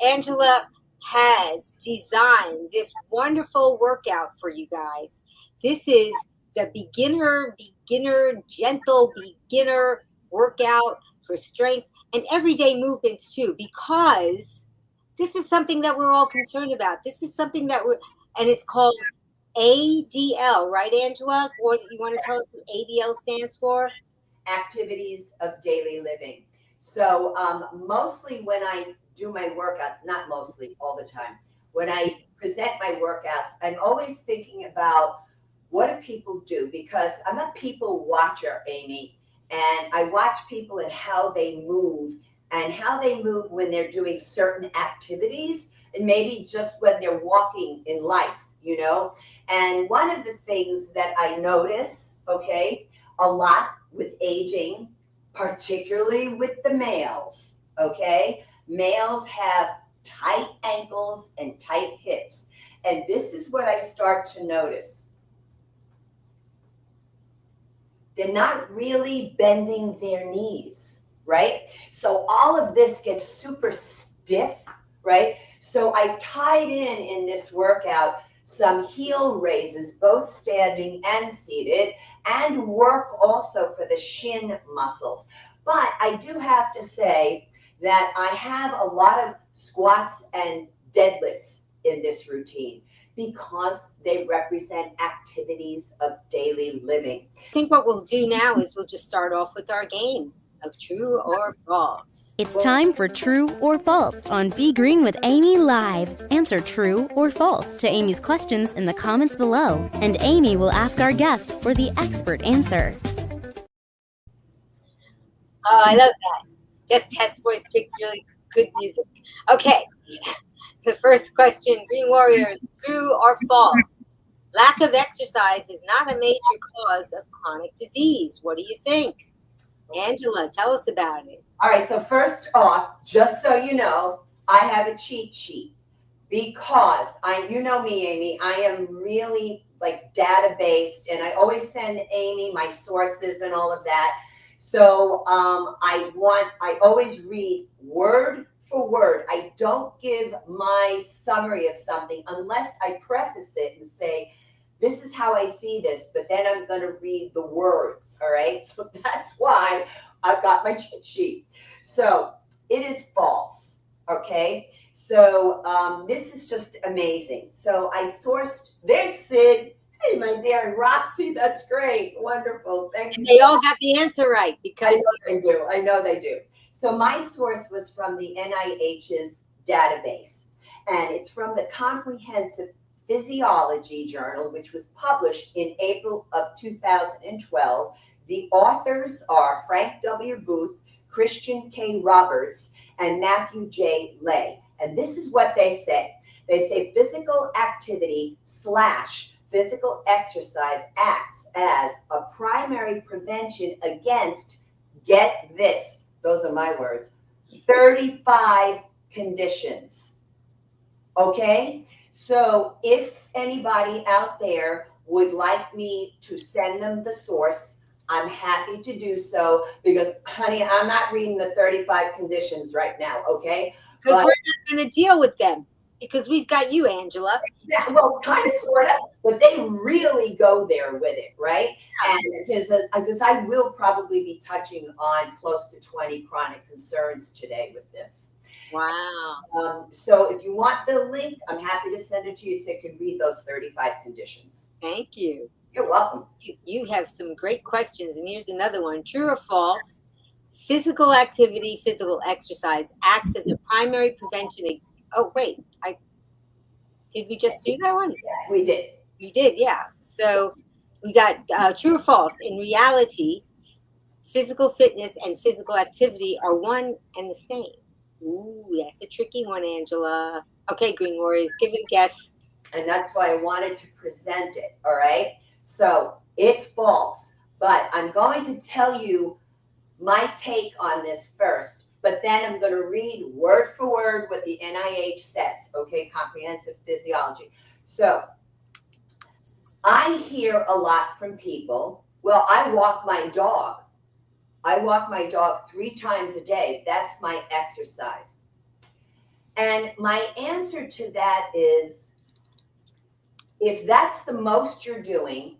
Angela has designed this wonderful workout for you guys. This is the gentle beginner workout for strength and everyday movements too, because this is something that we're all concerned about. This is something and it's called ADL, right, Angela? What you want to tell us what ADL stands for? Activities of daily living. So mostly when I do my workouts, not mostly, all the time, when I present my workouts, I'm always thinking about what do people do? Because I'm a people watcher, Amy, and I watch people and how they move and how they move when they're doing certain activities and maybe just when they're walking in life, you know? And one of the things that I notice, okay, a lot with aging, particularly with the males, okay? Males have tight ankles and tight hips. And this is what I start to notice. They're not really bending their knees, right? So all of this gets super stiff, right? So I tied in this workout some heel raises, both standing and seated, and work also for the shin muscles. But I do have to say that I have a lot of squats and deadlifts in this routine because they represent activities of daily living. I think what we'll do now is we'll just start off with our game of true or false. It's time for True or False on Be Green with Amy Live. Answer true or false to Amy's questions in the comments below, and Amy will ask our guest for the expert answer. Oh, I love that. Just Ted's voice picks really good music. Okay, the first question, Green Warriors, true or false? Lack of exercise is not a major cause of chronic disease. What do you think? Angela, tell us about it. All right, so first off, just so you know, I have a cheat sheet because you know me, Amy, I am really like data-based and I always send Amy my sources and all of that. So I always read word for word. I don't give my summary of something unless I preface it and say, this is how I see this, but then I'm going to read the words. All right. So that's why I've got my cheat sheet. So it is false. Okay. So this is just amazing. So I sourced, there's Sid. Hey, my dear, and Roxy, that's great. Wonderful. Thank you. And they all got the answer right because I know they do. I know they do. So my source was from the NIH's database, and it's from the Comprehensive Physiology Journal, which was published in April of 2012. The authors are Frank W. Booth, Christian K. Roberts, and Matthew J. Lay. And this is what they say. They say physical activity / physical exercise acts as a primary prevention against, get this, those are my words, 35 conditions. Okay? So if anybody out there would like me to send them the source, I'm happy to do so because, honey, I'm not reading the 35 conditions right now, okay? Because we're not going to deal with them because we've got you, Angela. Yeah, well, kind of, sort of, but they really go there with it, right? And because I will probably be touching on close to 20 chronic concerns today with this. Wow. So if you want the link, I'm happy to send it to you so you can read those 35 conditions. Thank you. You're welcome. You have some great questions, and here's another one. True or false? Physical activity, physical exercise acts as a primary prevention. Oh, wait. Did we just do that one? Yeah, we did. We did, yeah. So we got true or false. In reality, physical fitness and physical activity are one and the same. Ooh, that's a tricky one, Angela. Okay, Green Warriors, give it a guess. And that's why I wanted to present it, all right? So it's false, but I'm going to tell you my take on this first, but then I'm going to read word for word what the NIH says, okay, Comprehensive Physiology. So I hear a lot from people, well, I walk my dog. I walk my dog 3 times a day. That's my exercise. And my answer to that is, if that's the most you're doing,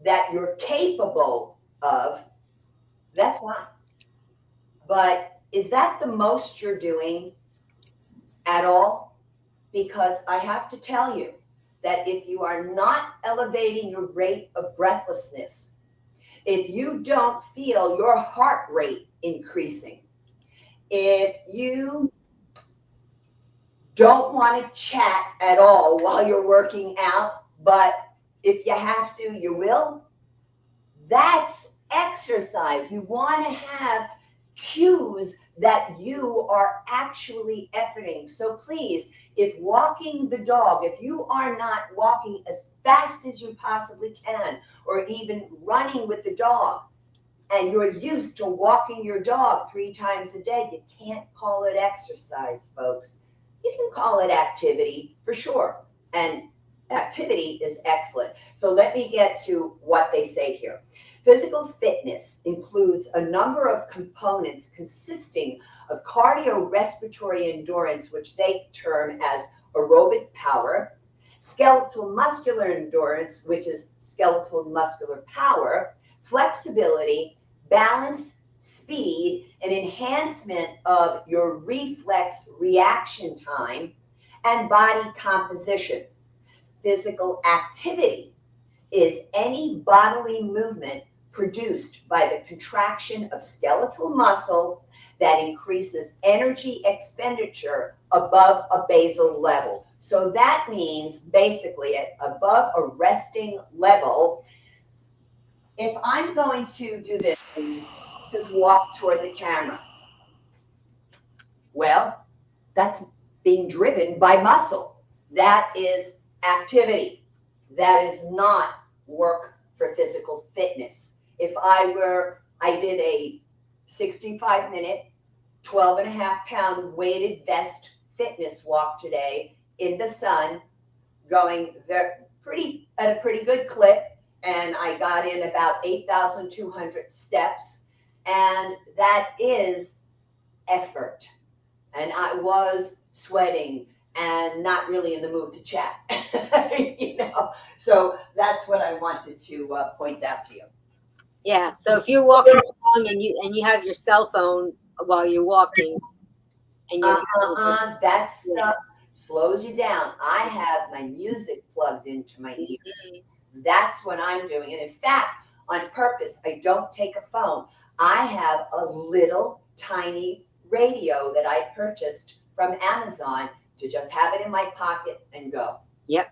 that you're capable of, that's fine. But is that the most you're doing at all? Because I have to tell you that if you are not elevating your rate of breathlessness, if you don't feel your heart rate increasing, if you don't want to chat at all while you're working out, but if you have to, you will, that's exercise. We want to have cues that you are actually efforting. So please, if walking the dog, if you are not walking as fast as you possibly can, or even running with the dog, and you're used to walking your dog 3 times a day, you can't call it exercise, folks. You can call it activity for sure. And activity is excellent. So let me get to what they say here. Physical fitness includes a number of components consisting of cardiorespiratory endurance, which they term as aerobic power, skeletal muscular endurance, which is skeletal muscular power, flexibility, balance, speed, and enhancement of your reflex reaction time, and body composition. Physical activity is any bodily movement produced by the contraction of skeletal muscle that increases energy expenditure above a basal level. So that means basically at above a resting level, if I'm going to do this, just walk toward the camera, well, that's being driven by muscle. That is activity. That is not work for physical fitness. If I did a 65-minute, 12.5-pound weighted vest fitness walk today in the sun, going at a pretty good clip, and I got in about 8,200 steps, and that is effort. And I was sweating and not really in the mood to chat, So that's what I wanted to point out to you. Yeah. So if you're walking along and you have your cell phone while you're walking, and that stuff slows you down. I have my music plugged into my ears. That's what I'm doing. And in fact, on purpose, I don't take a phone. I have a little tiny radio that I purchased from Amazon to just have it in my pocket and go. Yep.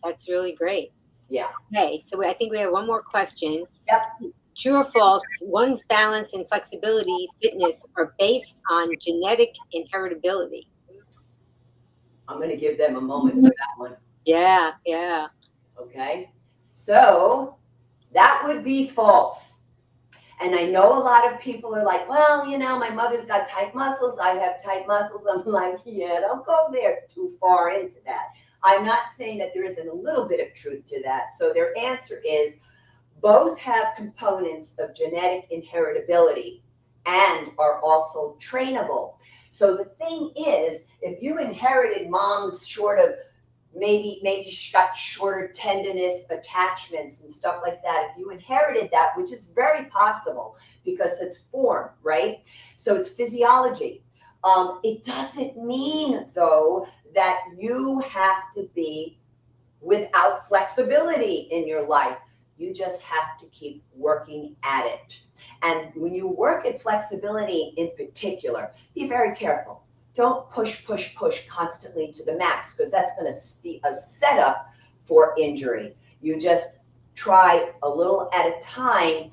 That's really great. Yeah. Okay. So I think we have one more question. Yep. True or false, one's balance and flexibility fitness are based on genetic inheritability? I'm going to give them a moment for that one. Yeah. Okay. So that would be false. And I know a lot of people are like, well, my mother's got tight muscles. I have tight muscles. I'm like, yeah, don't go there too far into that. I'm not saying that there isn't a little bit of truth to that. So their answer is both have components of genetic inheritability and are also trainable. So the thing is, if you inherited mom's maybe she got shorter tendinous attachments and stuff like that. If you inherited that, which is very possible because it's form, right? So it's physiology. It doesn't mean, though, that you have to be without flexibility in your life. You just have to keep working at it. And when you work at flexibility in particular, be very careful. Don't push constantly to the max, because that's going to be a setup for injury. You just try a little at a time,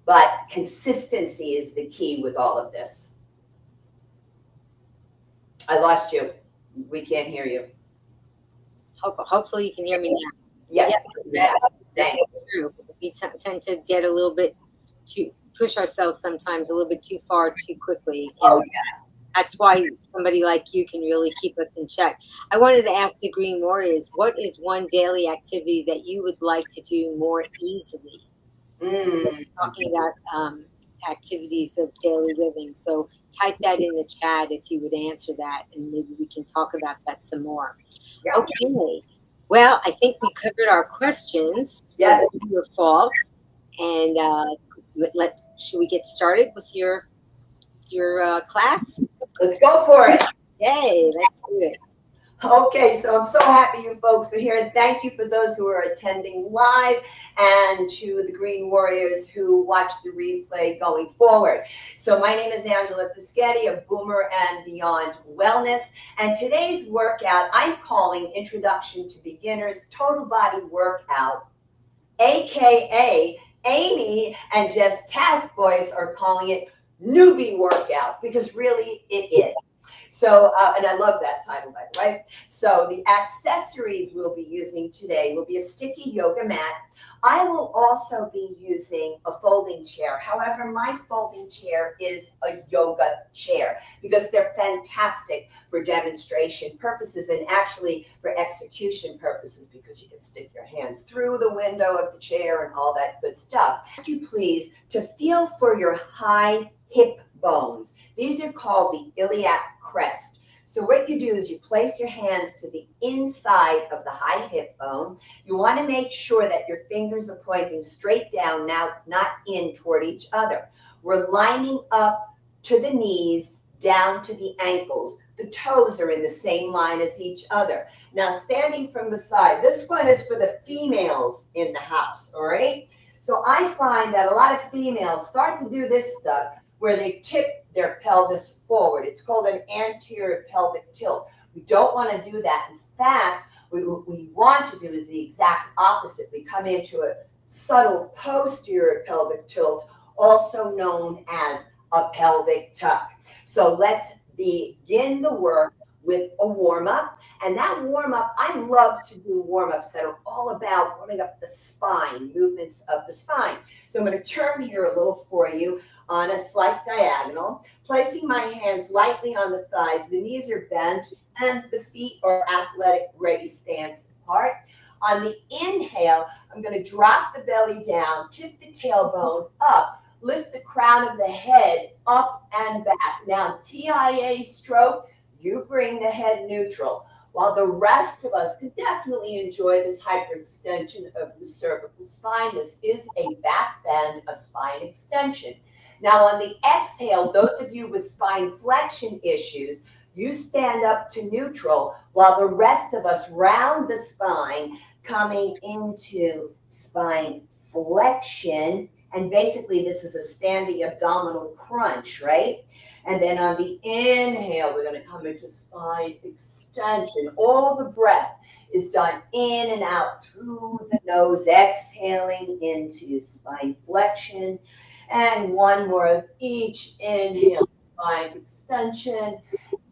but consistency is the key with all of this. I lost you. We can't hear you. Hopefully you can hear me now. Yeah. That's true. We tend to get a little bit too push ourselves sometimes a little bit too far too quickly. Oh yeah. That's why somebody like you can really keep us in check. I wanted to ask the Green Warriors, what is one daily activity that you would like to do more easily? Talking about activities of daily living. So type that in the chat if you would answer that, and maybe we can talk about that some more. Yeah. Okay. Well, I think we covered our questions for Yes. true or false. And should we get started with your class? Let's go for it. Yay, let's do it. Okay, so I'm so happy you folks are here. And thank you for those who are attending live and to the Green Warriors who watch the replay going forward. So my name is Angela Fischetti of Boomer and Beyond Wellness. And today's workout I'm calling Introduction to Beginners Total Body Workout, AKA Amy and Jess Task Boys are calling it Newbie Workout, because really it is. So, and I love that title, by the way. So the accessories we'll be using today will be a sticky yoga mat. I will also be using a folding chair. However, my folding chair is a yoga chair because they're fantastic for demonstration purposes and actually for execution purposes, because you can stick your hands through the window of the chair and all that good stuff. Ask you please to feel for your high hip bones. These are called the iliac crest. So what you do is you place your hands to the inside of the high hip bone. You want to make sure that your fingers are pointing straight down, now not in toward each other. We're lining up to the knees, down to the ankles. The toes are in the same line as each other. Now standing from the side, this one is for the females in the house, all right? So I find that a lot of females start to do this stuff where they tip their pelvis forward. It's called an anterior pelvic tilt. We don't want to do that. In fact, what we want to do is the exact opposite. We come into a subtle posterior pelvic tilt, also known as a pelvic tuck. So let's begin the work with a warm-up. And that warm-up, I love to do warm-ups that are all about warming up the spine, movements of the spine. So I'm going to turn here a little for you on a slight diagonal, placing my hands lightly on the thighs. The knees are bent and the feet are athletic ready stance apart. On the inhale, I'm going to drop the belly down, tip the tailbone up, lift the crown of the head up and back. Now, TIA stroke, you bring the head neutral, while the rest of us can definitely enjoy this hyperextension of the cervical spine. This is a back bend, a spine extension. Now on the exhale, those of you with spine flexion issues, you stand up to neutral while the rest of us round the spine, coming into spine flexion. And basically this is a standing abdominal crunch, right? And then on the inhale, we're going to come into spine extension. All the breath is done in and out through the nose, exhaling into spine flexion. And one more of each. Inhale, spine extension.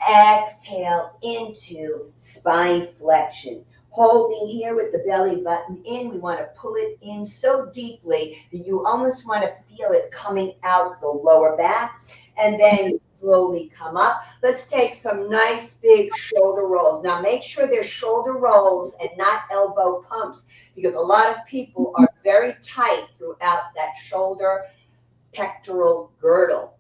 Exhale into spine flexion. Holding here with the belly button in, we want to pull it in so deeply that you almost want to feel it coming out the lower back. And then slowly come up. Let's take some nice big shoulder rolls. Now make sure they're shoulder rolls and not elbow pumps, because a lot of people are very tight throughout that shoulder pectoral girdle.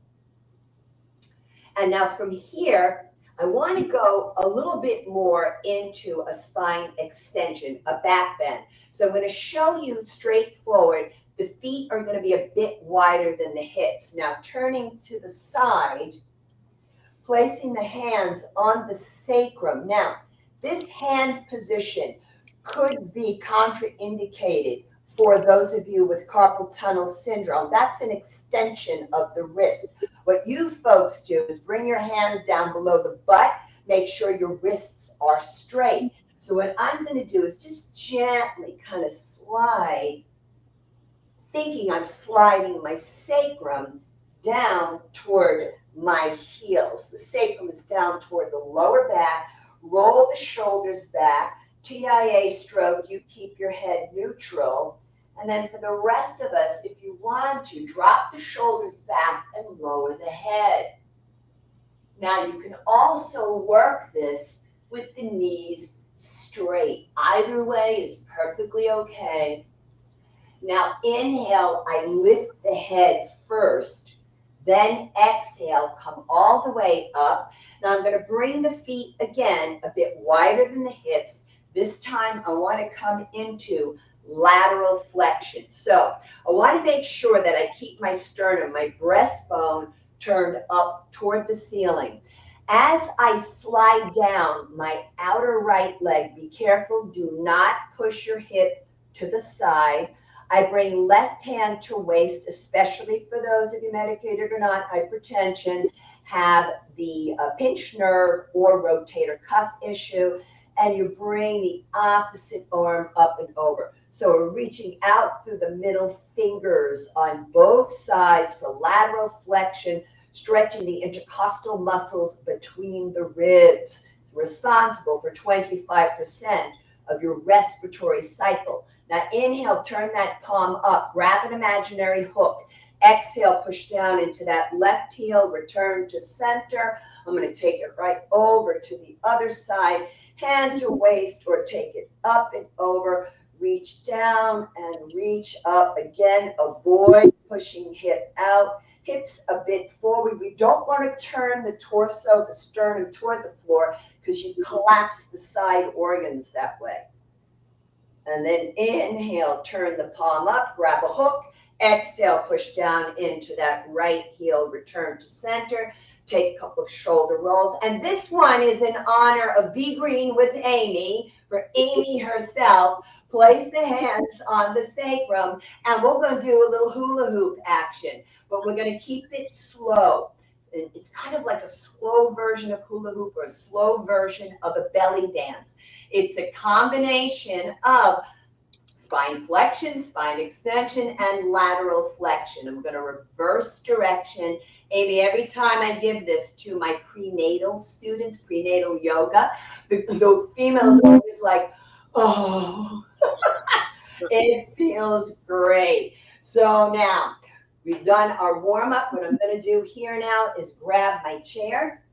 And now from here, I want to go a little bit more into a spine extension, a back bend. So I'm going to show you straightforward. The feet are going to be a bit wider than the hips. Now turning to the side, placing the hands on the sacrum. Now, this hand position could be contraindicated for those of you with carpal tunnel syndrome. That's an extension of the wrist. What you folks do is bring your hands down below the butt, make sure your wrists are straight. So what I'm going to do is just gently kind of slide, thinking I'm sliding my sacrum down toward my heels. The sacrum is down toward the lower back. Roll the shoulders back. TIA stroke, you keep your head neutral. And then for the rest of us, if you want to, drop the shoulders back and lower the head. Now you can also work this with the knees straight. Either way is perfectly okay. Now inhale, I lift the head first. Then exhale, come all the way up. Now I'm going to bring the feet again a bit wider than the hips. This time I want to come into lateral flexion. So I want to make sure that I keep my sternum, my breastbone, turned up toward the ceiling. As I slide down my outer right leg, be careful, do not push your hip to the side. I bring left hand to waist, especially for those of you medicated or not, hypertension, have the pinched nerve or rotator cuff issue, and you bring the opposite arm up and over. So we're reaching out through the middle fingers on both sides for lateral flexion, stretching the intercostal muscles between the ribs. It's responsible for 25% of your respiratory cycle. Now inhale, turn that palm up, grab an imaginary hook. Exhale, push down into that left heel, return to center. I'm going to take it right over to the other side, hand to waist, or take it up and over. Reach down and reach up again. Avoid pushing hip out, hips a bit forward. We don't want to turn the torso, the sternum toward the floor because you collapse the side organs that way. And then inhale, turn the palm up, grab a hook. Exhale, push down into that right heel, return to center. Take a couple of shoulder rolls. And this one is in honor of Be Green with Amy, for Amy herself. Place the hands on the sacrum, and we're going to do a little hula hoop action, but we're going to keep it slow. It's kind of like a slow version of hula hoop or a slow version of a belly dance. It's a combination of spine flexion, spine extension, and lateral flexion. I'm going to reverse direction. Amy, every time I give this to my prenatal students, prenatal yoga, the females are always like, oh, it feels great. So now we've done our warm up. What I'm going to do here now is grab my chair,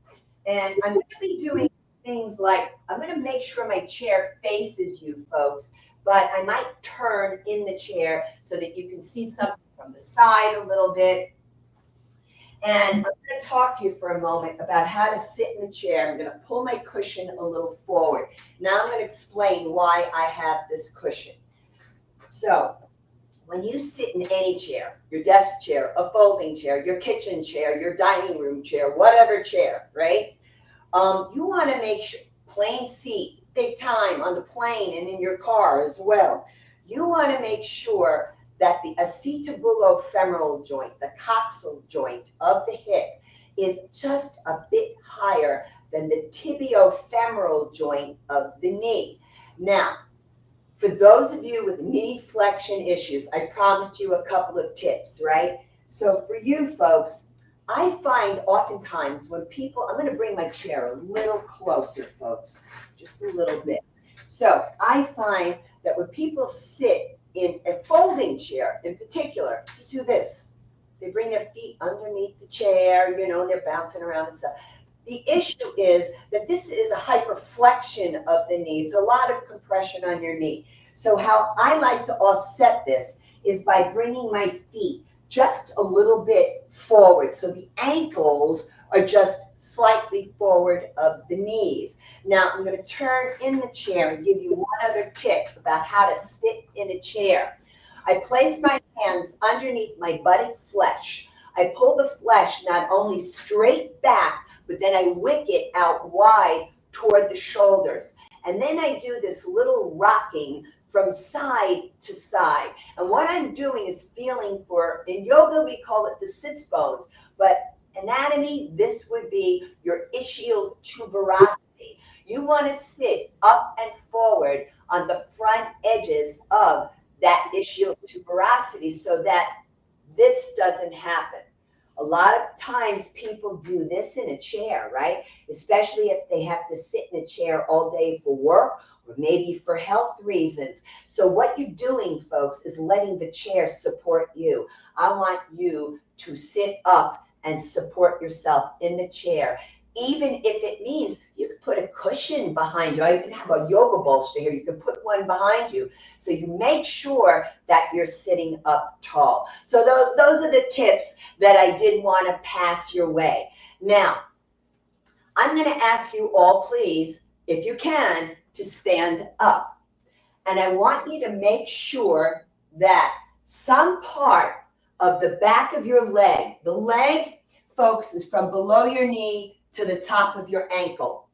and I'm going to be doing things like, I'm going to make sure my chair faces you folks, but I might turn in the chair so that you can see something from the side a little bit. And I'm going to talk to you for a moment about how to sit in the chair. I'm going to pull my cushion a little forward. Now I'm going to explain why I have this cushion. So when you sit in any chair, your desk chair, a folding chair, your kitchen chair, your dining room chair, whatever chair, right? You want to make sure, plain seat, big time on the plane and in your car as well. You want to make sure that the acetobulofemoral joint, the coxal joint of the hip, is just a bit higher than the tibiofemoral joint of the knee. Now, for those of you with knee flexion issues, I promised you a couple of tips, right? So for you folks, I find oftentimes when people, I'm going to bring my chair a little closer, folks, just a little bit. So I find that when people sit in a folding chair in particular, they do this. They bring their feet underneath the chair, you know, and they're bouncing around and stuff. The issue is that this is a hyperflexion of the knee. It's a lot of compression on your knee. So how I like to offset this is by bringing my feet just a little bit forward. So the ankles are just slightly forward of the knees. Now I'm going to turn in the chair and give you one other tip about how to sit in a chair. I place my hands underneath my buttock flesh. I pull the flesh not only straight back, but then I wick it out wide toward the shoulders. And then I do this little rocking from side to side. And what I'm doing is feeling for, in yoga we call it the sits bones, but anatomy, this would be your ischial tuberosity. You want to sit up and forward on the front edges of that ischial tuberosity so that this doesn't happen. A lot of times people do this in a chair, right? Especially if they have to sit in a chair all day for work or maybe for health reasons. So what you're doing, folks, is letting the chair support you. I want you to sit up and support yourself in the chair. Even if it means you could put a cushion behind you. I even have a yoga bolster here. You can put one behind you. So you make sure that you're sitting up tall. So those are the tips that I did want to pass your way. Now, I'm going to ask you all, please, if you can, to stand up. And I want you to make sure that some part of the back of your leg, the leg, folks, is from below your knee to the top of your ankle.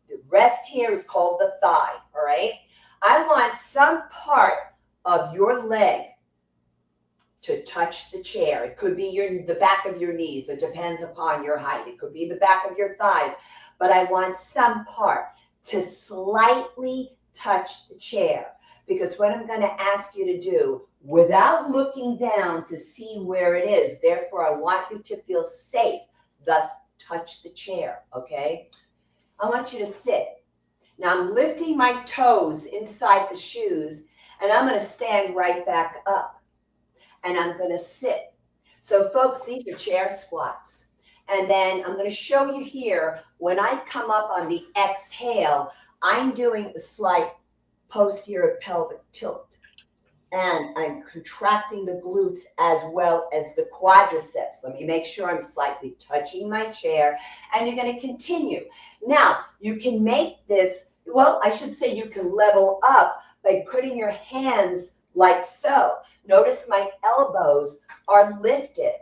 The rest here is called the thigh, all right? I want some part of your leg to touch the chair. It could be the back of your knees. It depends upon your height. It could be the back of your thighs. But I want some part to slightly touch the chair. Because what I'm going to ask you to do, without looking down to see where it is, therefore I want you to feel safe, thus touch the chair, okay? I want you to sit. Now I'm lifting my toes inside the shoes, and I'm going to stand right back up. And I'm going to sit. So folks, these are chair squats. And then I'm going to show you here, when I come up on the exhale, I'm doing a slight posterior pelvic tilt. And I'm contracting the glutes as well as the quadriceps. Let me make sure I'm slightly touching my chair. And you're going to continue. Now, you can make this, well, I should say you can level up by putting your hands like so. Notice my elbows are lifted.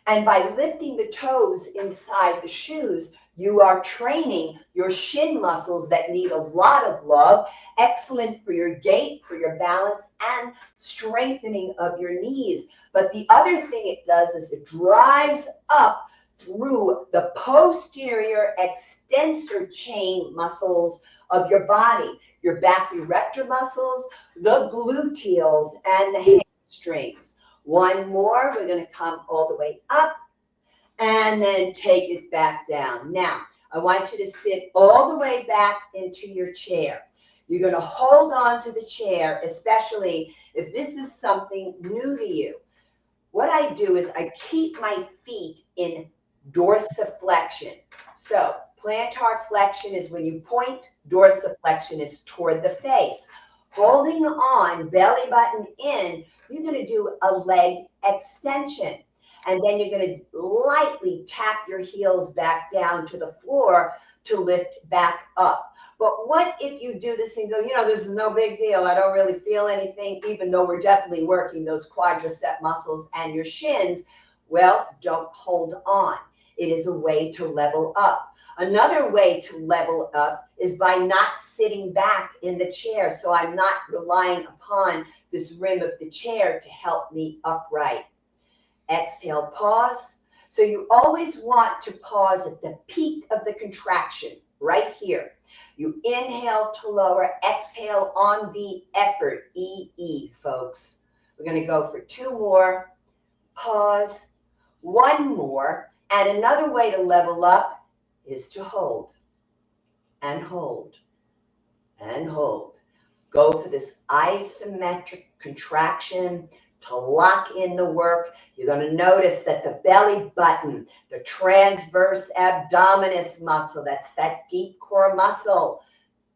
And by lifting the toes inside the shoes, you are training your shin muscles that need a lot of love, excellent for your gait, for your balance, and strengthening of your knees. But the other thing it does is it drives up through the posterior extensor chain muscles of your body, your back erector muscles, the gluteals, and the hamstrings. One more, we're going to come all the way up and then take it back down. Now, I want you to sit all the way back into your chair. You're going to hold on to the chair, especially if this is something new to you. What I do is I keep my feet in dorsiflexion. So plantar flexion is when you point, dorsiflexion is toward the face. Holding on, belly button in, you're going to do a leg extension. And then you're going to lightly tap your heels back down to the floor to lift back up. But what if you do this and go, this is no big deal. I don't really feel anything, even though we're definitely working those quadricep muscles and your shins. Well, don't hold on. It is a way to level up. Another way to level up is by not sitting back in the chair. So I'm not relying upon this rim of the chair to help me upright. Exhale, pause. So you always want to pause at the peak of the contraction, right here. You inhale to lower, exhale on the effort, E, folks. We're going to go for 2 more. Pause. 1 more. And another way to level up is to hold and hold and hold. Go for this isometric contraction to lock in the work. You're going to notice that the belly button, the transverse abdominis muscle, that's that deep core muscle,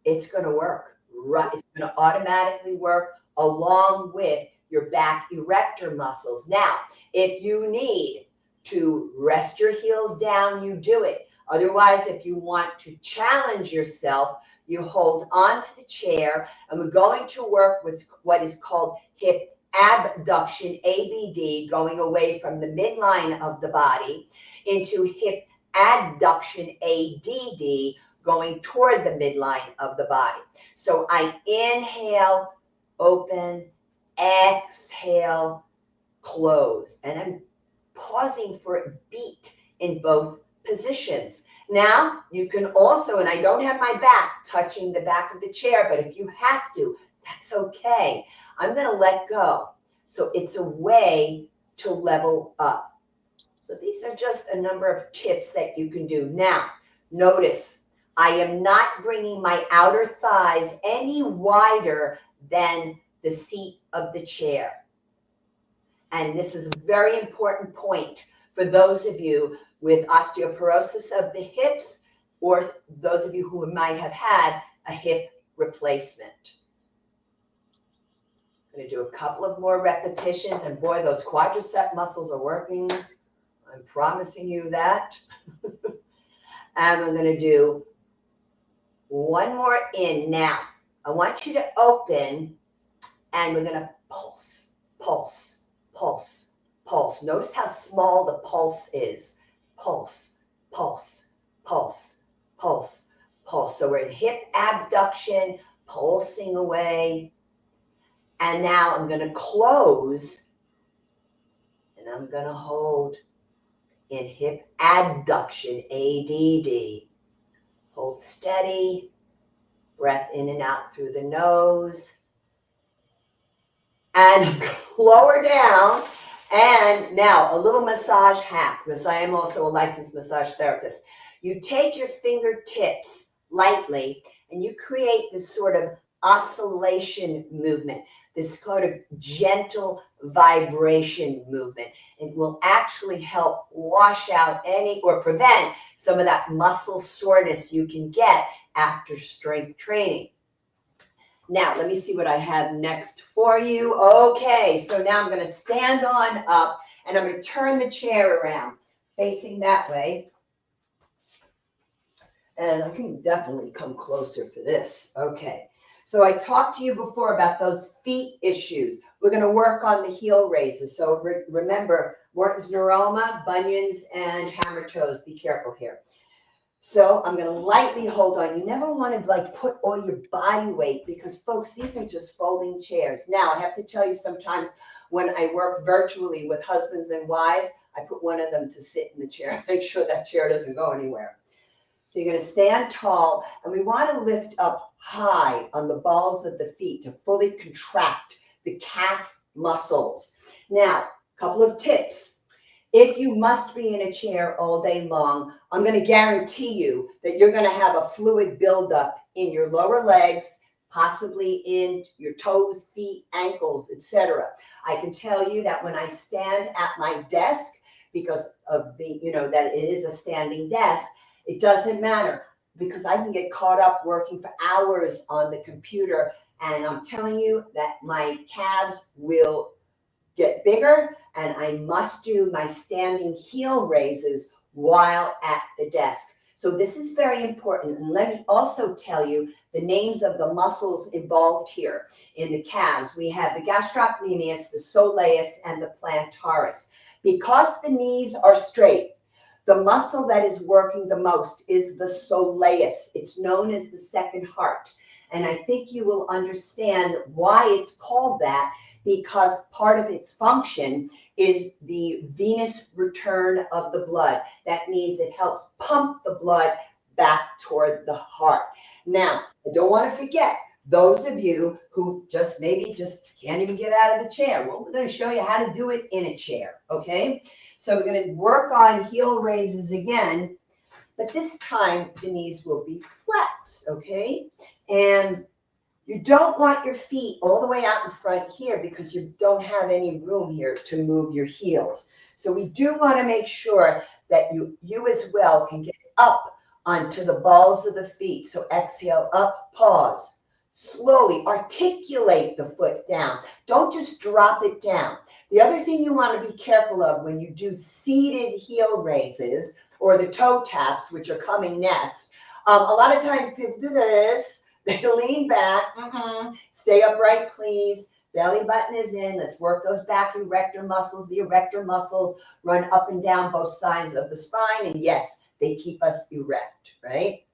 it's going to work. Right? It's going to automatically work along with your back erector muscles. Now, if you need to rest your heels down, you do it. Otherwise, if you want to challenge yourself, you hold on to the chair, and we're going to work with what is called hip abduction, ABD, going away from the midline of the body into hip adduction, ADD, going toward the midline of the body. So I inhale, open, exhale, close. And I'm pausing for a beat in both positions. Now, you can also, and I don't have my back touching the back of the chair, but if you have to, that's okay. I'm going to let go. So it's a way to level up. So these are just a number of tips that you can do. Now, notice I am not bringing my outer thighs any wider than the seat of the chair. And this is a very important point for those of you with osteoporosis of the hips or those of you who might have had a hip replacement. I'm going to do a couple of more repetitions, and boy, those quadricep muscles are working. I'm promising you that. And I'm going to do one more in. Now, I want you to open, and we're going to pulse, pulse, pulse, pulse. Notice how small the pulse is. Pulse, pulse, pulse, pulse, pulse. So we're in hip abduction, pulsing away. And now I'm going to close, and I'm going to hold in hip adduction, ADD. Hold steady, breath in and out through the nose. And lower down. And now a little massage hack, because I am also a licensed massage therapist. You take your fingertips lightly and you create this sort of oscillation movement, this kind of gentle vibration movement. It will actually help wash out any or prevent some of that muscle soreness you can get after strength training. Now, let me see what I have next for you. Okay, so now I'm going to stand on up, and I'm going to turn the chair around, facing that way. And I can definitely come closer for this. Okay, so I talked to you before about those feet issues. We're going to work on the heel raises. So remember, Morton's neuroma, bunions, and hammer toes. Be careful here. So I'm going to lightly hold on. You never want to like put all your body weight, because folks, these are just folding chairs. Now I have to tell you, sometimes when I work virtually with husbands and wives, I put one of them to sit in the chair, make sure that chair doesn't go anywhere. So you're going to stand tall, and we want to lift up high on the balls of the feet to fully contract the calf muscles. Now, a couple of tips. If you must be in a chair all day long, I'm going to guarantee you that you're going to have a fluid buildup in your lower legs, possibly in your toes, feet, ankles, etc. I can tell you that when I stand at my desk, because of the, that it is a standing desk, it doesn't matter, because I can get caught up working for hours on the computer, and I'm telling you that my calves will get bigger, and I must do my standing heel raises while at the desk. So this is very important. And let me also tell you the names of the muscles involved here in the calves. We have the gastrocnemius, the soleus, and the plantaris. Because the knees are straight, the muscle that is working the most is the soleus. It's known as the second heart. And I think you will understand why it's called that, because part of its function is the venous return of the blood. That means it helps pump the blood back toward the heart. Now, I don't want to forget those of you who maybe can't even get out of the chair. Well, we're going to show you how to do it in a chair, okay? So we're going to work on heel raises again, but this time the knees will be flexed, okay? And you don't want your feet all the way out in front here, because you don't have any room here to move your heels. So we do want to make sure that you as well can get up onto the balls of the feet. So exhale up, pause. Slowly articulate the foot down. Don't just drop it down. The other thing you want to be careful of when you do seated heel raises, or the toe taps, which are coming next, a lot of times people do this. They lean back. Stay upright, please. Belly button is in. Let's work those back erector muscles. The erector muscles run up and down both sides of the spine. And yes, they keep us erect, right?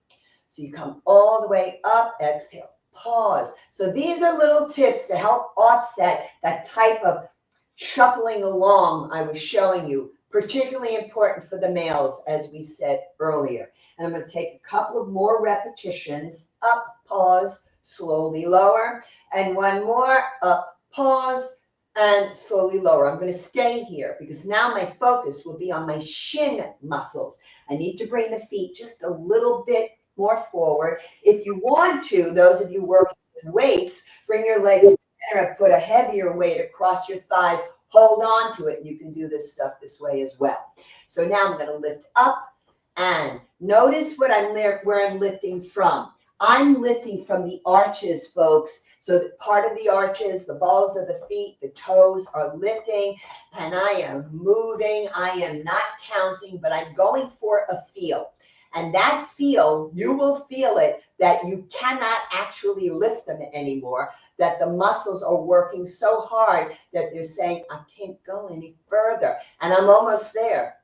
So you come all the way up. Exhale. Pause. So these are little tips to help offset that type of shuffling along I was showing you. Particularly important for the males, as we said earlier. And I'm going to take a couple of more repetitions. Up, pause, slowly lower. And one more, up, pause, and slowly lower. I'm going to stay here, because now my focus will be on my shin muscles. I need to bring the feet just a little bit more forward. If you want to, those of you working with weights, bring your legs together, put a heavier weight across your thighs. Hold on to it. You can do this stuff this way as well. So now I'm going to lift up And notice what where I'm lifting from. I'm lifting from the arches, folks. So that part of the arches, the balls of the feet, the toes are lifting, and I am moving. I am not counting, but I'm going for a feel. And that feel, you will feel it, that you cannot actually lift them anymore, that the muscles are working so hard that they're saying, I can't go any further. And I'm almost there.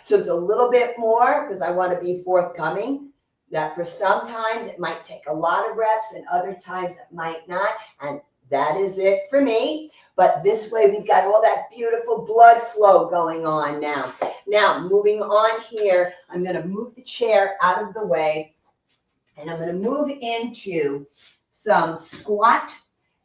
So it's a little bit more because I want to be forthcoming. That for sometimes it might take a lot of reps and other times it might not. And that is it for me. But this way we've got all that beautiful blood flow going on now. Now, moving on here, I'm going to move the chair out of the way and I'm going to move into some squat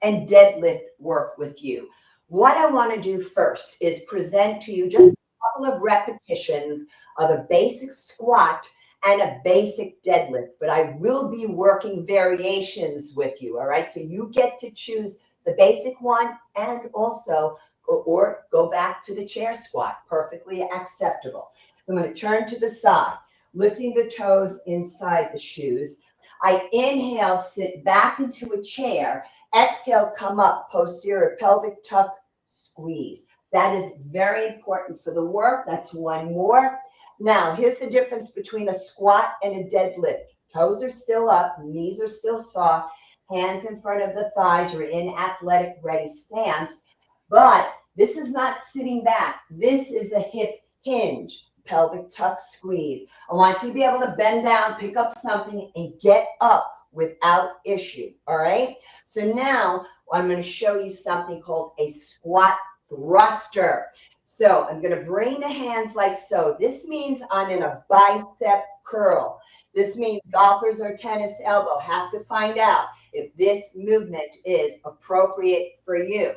and deadlift work with you. What I want to do first is present to you just a couple of repetitions of a basic squat and a basic deadlift, but I will be working variations with you, all right? So you get to choose the basic one and also, or go back to the chair squat, perfectly acceptable. So I'm going to turn to the side, lifting the toes inside the shoes. I inhale, sit back into a chair. Exhale, come up, posterior pelvic tuck, squeeze. That is very important for the work. That's one more. Now, here's the difference between a squat and a deadlift. Toes are still up, knees are still soft, hands in front of the thighs. You're in athletic ready stance. But this is not sitting back. This is a hip hinge, pelvic tuck, squeeze. I want you to be able to bend down, pick up something, and get up without issue, all right? So now I'm going to show you something called a squat thruster. So I'm going to bring the hands like so. This means I'm in a bicep curl. This means golfers or tennis elbow have to find out if this movement is appropriate for you.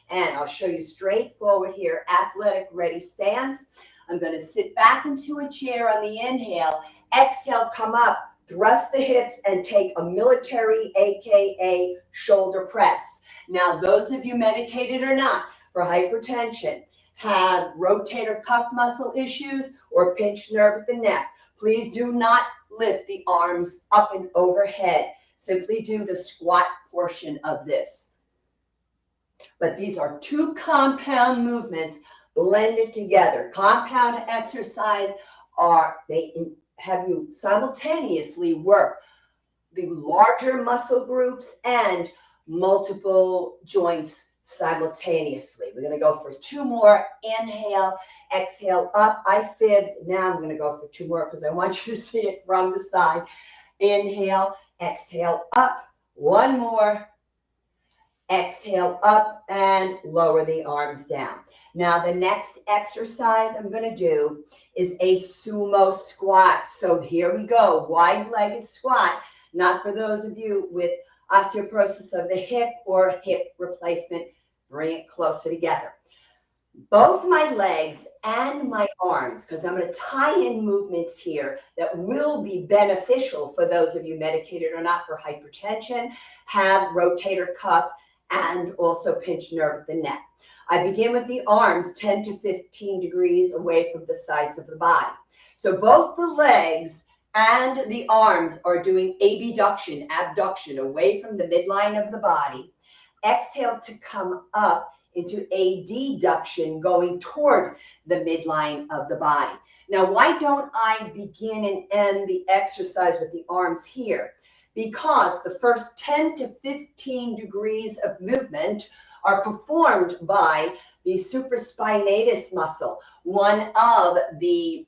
And I'll show you straightforward here, athletic ready stance. I'm going to sit back into a chair on the inhale. Exhale, come up, thrust the hips, and take a military, AKA shoulder press. Now, those of you medicated or not for hypertension, have rotator cuff muscle issues or pinched nerve at the neck, please do not lift the arms up and overhead. Simply do the squat portion of this. But these are two compound movements blended together. Compound exercise they have you simultaneously work the larger muscle groups and multiple joints simultaneously. We're going to go for two more. Inhale, exhale, up. I fibbed. Now I'm going to go for two more because I want you to see it from the side. Inhale, exhale, up. One more. Exhale, up and lower the arms down. Now, the next exercise I'm going to do is a sumo squat. So here we go, wide-legged squat, not for those of you with osteoporosis of the hip or hip replacement. Bring it closer together. Both my legs and my arms, because I'm going to tie in movements here that will be beneficial for those of you medicated or not for hypertension, have rotator cuff, and also pinched nerve at the neck. I begin with the arms 10 to 15 degrees away from the sides of the body. So both the legs and the arms are doing abduction, abduction, away from the midline of the body. Exhale to come up into a deduction, going toward the midline of the body. Now, why don't I begin and end the exercise with the arms here? Because the first 10 to 15 degrees of movement are performed by the supraspinatus muscle, one of the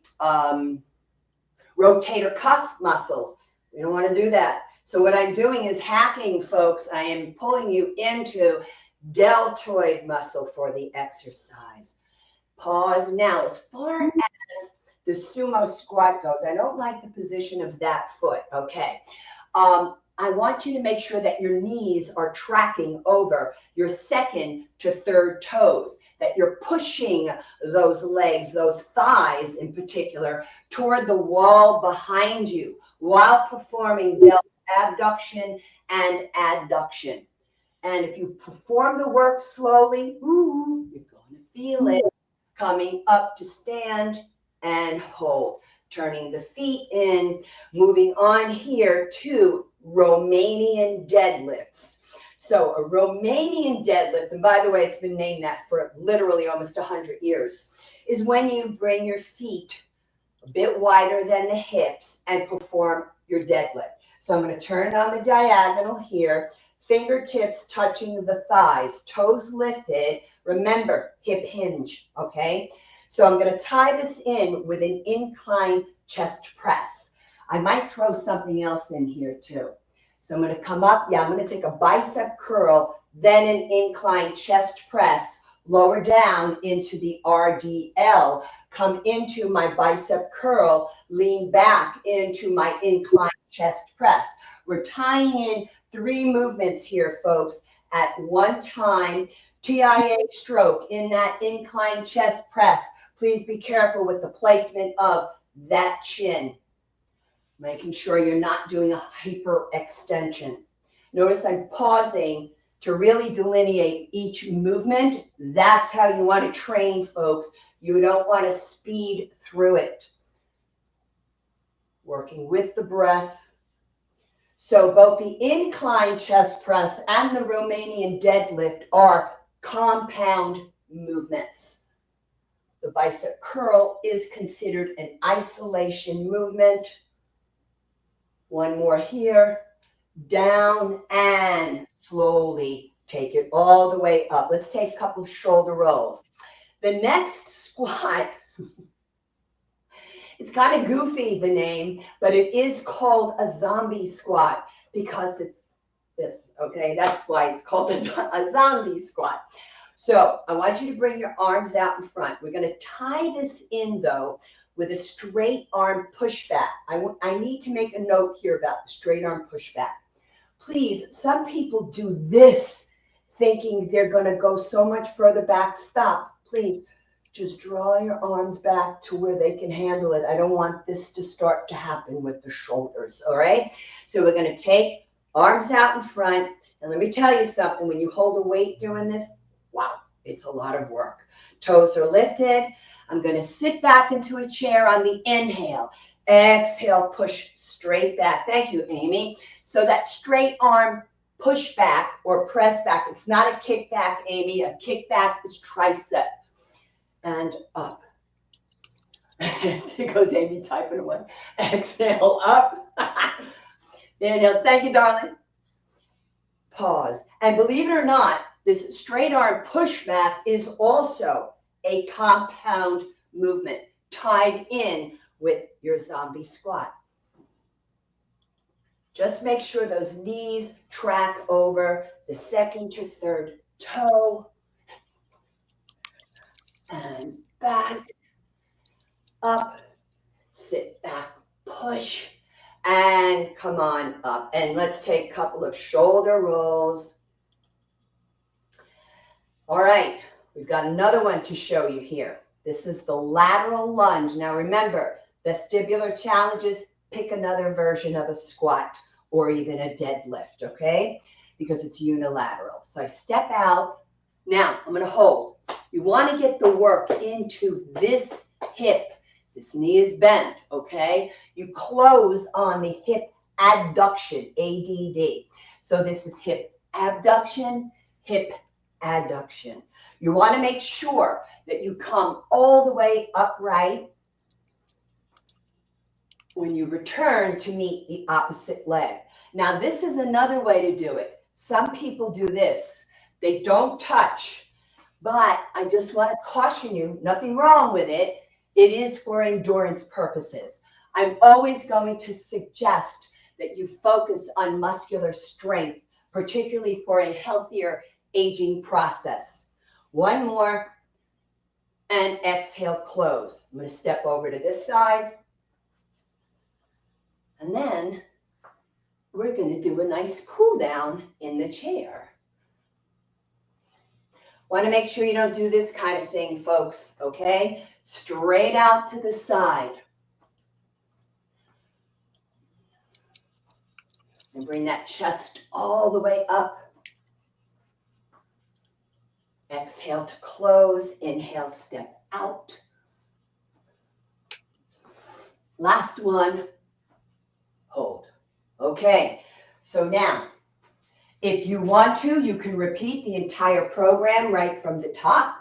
rotator cuff muscles. We don't want to do that. So what I'm doing is hacking, folks. I am pulling you into deltoid muscle for the exercise. Pause. Now, as far as the sumo squat goes, I don't like the position of that foot, okay? I want you to make sure that your knees are tracking over your second to third toes, that you're pushing those legs, those thighs in particular, toward the wall behind you while performing delta abduction and adduction. And if you perform the work slowly, you're going to feel it coming up to stand and hold. turning the feet in, moving on here to Romanian deadlifts. So a Romanian deadlift, and by the way, it's been named that for literally almost 100 years, is when you bring your feet a bit wider than the hips and perform your deadlift. So I'm going to turn it on the diagonal here, fingertips touching the thighs, toes lifted. Remember, hip hinge, okay? So I'm going to tie this in with an incline chest press. I might throw something else in here too. So I'm going to come up. Yeah, I'm going to take a bicep curl, then an incline chest press, lower down into the RDL, come into my bicep curl, lean back into my incline chest press. We're tying in 3 movements here, folks, at one time. TIA stroke in that incline chest press. Please be careful with the placement of that chin, making sure you're not doing a hyperextension. Notice I'm pausing to really delineate each movement. That's how you want to train, folks. You don't want to speed through it. Working with the breath. So both the incline chest press and the Romanian deadlift are compound movements. The bicep curl is considered an isolation movement. One more here. Down and slowly take it all the way up. Let's take a couple of shoulder rolls. The next squat, it's kind of goofy, the name, but it is called a zombie squat because it's this, okay? That's why it's called a zombie squat. So I want you to bring your arms out in front. We're going to tie this in, though, with a straight arm pushback. I need to make a note here about the straight arm pushback. Please, some people do this thinking they're going to go so much further back. Stop, please. Just draw your arms back to where they can handle it. I don't want this to start to happen with the shoulders, all right? So we're going to take arms out in front. And let me tell you something. When you hold a weight doing this, wow, it's a lot of work. Toes are lifted. I'm going to sit back into a chair on the inhale. Exhale, push straight back. Thank you, Amy. So that straight arm push back or press back, it's not a kickback, Amy. A kickback is tricep. And up. There goes Amy typing away. Exhale, up. Inhale. Thank you, darling. Pause. And believe it or not, this straight arm pushback is also a compound movement tied in with your zombie squat. Just make sure those knees track over the second to third toe. And back, up, sit back, push, and come on up. And let's take a couple of shoulder rolls. All right, we've got another one to show you here. This is the lateral lunge. Now remember, vestibular challenges, pick another version of a squat or even a deadlift, okay? Because it's unilateral. So I step out. Now I'm going to hold. You want to get the work into this hip. This knee is bent, okay? You close on the hip adduction, ADD. So this is hip abduction, hip adduction. You want to make sure that you come all the way upright when you return to meet the opposite leg. Now, this is another way to do it. Some people do this. They don't touch. But I just want to caution you, nothing wrong with it. It is for endurance purposes. I'm always going to suggest that you focus on muscular strength, particularly for a healthier aging process. One more, and exhale, close. I'm going to step over to this side. And then we're going to do a nice cool down in the chair. Want to make sure you don't do this kind of thing, folks, okay? Straight out to the side. And bring that chest all the way up. Exhale to close. Inhale, step out. Last one. Hold. Okay. So now, if you want to, you can repeat the entire program right from the top.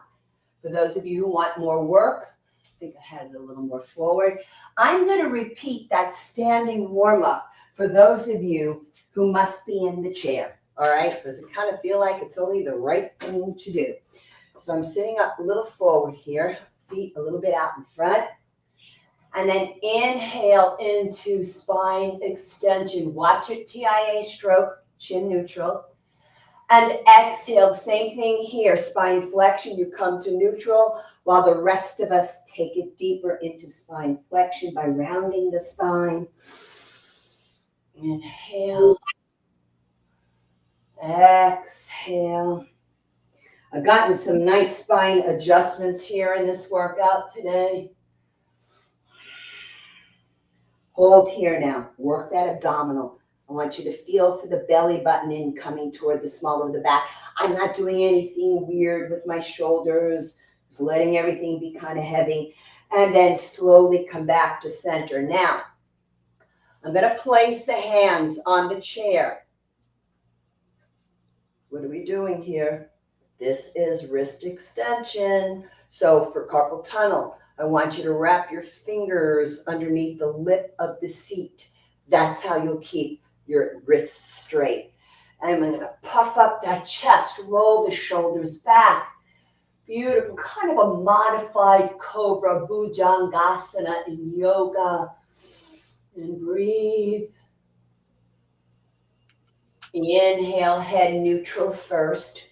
For those of you who want more work, I think I had it a little more forward. I'm going to repeat that standing warm-up for those of you who must be in the chair, all right? Because I kind of feel like it's only the right thing to do. So I'm sitting up a little forward here, feet a little bit out in front. And then inhale into spine extension. Watch it, TIA stroke, chin neutral. And exhale, same thing here, spine flexion, you come to neutral, while the rest of us take it deeper into spine flexion by rounding the spine. Inhale. Exhale. I've gotten some nice spine adjustments here in this workout today. Hold here now. Work that abdominal. I want you to feel for the belly button in coming toward the small of the back. I'm not doing anything weird with my shoulders. Just letting everything be kind of heavy. And then slowly come back to center. Now, I'm going to place the hands on the chair. What are we doing here? This is wrist extension. So for carpal tunnel, I want you to wrap your fingers underneath the lip of the seat. That's how you'll keep your wrists straight. And I'm going to puff up that chest, roll the shoulders back. Beautiful, kind of a modified cobra, bhujangasana in yoga. And breathe. Inhale, head neutral first.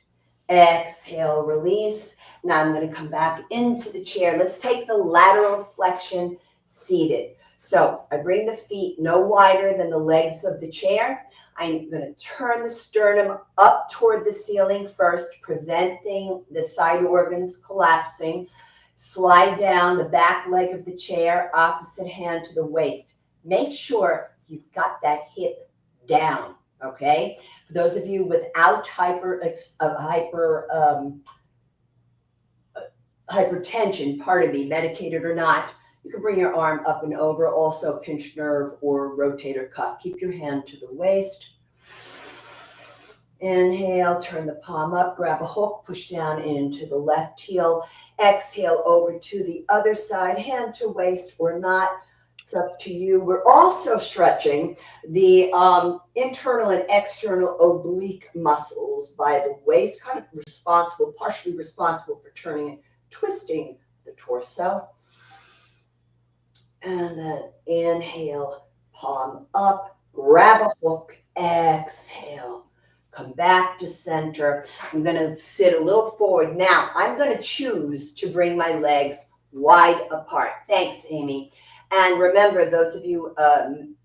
Exhale, release. Now I'm going to come back into the chair. Let's take the lateral flexion seated. So I bring the feet no wider than the legs of the chair. I'm going to turn the sternum up toward the ceiling first, preventing the side organs collapsing. Slide down the back leg of the chair, opposite hand to the waist. Make sure you've got that hip down, okay? For those of you without hypertension, pardon me, medicated or not, you can bring your arm up and over, also pinched nerve or rotator cuff. Keep your hand to the waist. Inhale, turn the palm up, grab a hook, push down into the left heel. Exhale over to the other side, hand to waist or not. It's up to you. We're also stretching the internal and external oblique muscles by the waist, kind of responsible, partially responsible for turning and twisting the torso. And then inhale, palm up, grab a hook, exhale. Come back to center. I'm going to sit a little forward. Now, I'm going to choose to bring my legs wide apart. Thanks, Amy. And remember, those of you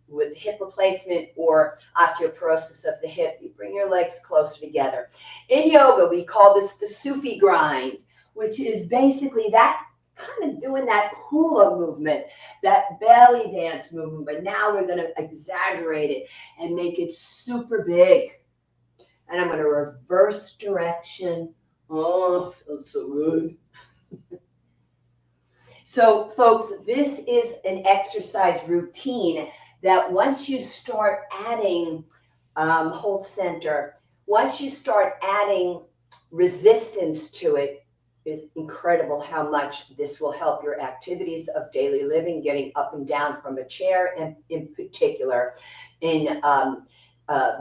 with hip replacement or osteoporosis of the hip, you bring your legs closer together. In yoga, we call this the Sufi grind, which is basically that kind of doing that hula movement, that belly dance movement, but now we're going to exaggerate it and make it super big. And I'm going to reverse direction. Oh, feels so good. So, folks, this is an exercise routine that once you start adding, hold center, once you start adding resistance to it, is incredible how much this will help your activities of daily living, getting up and down from a chair, and in particular, in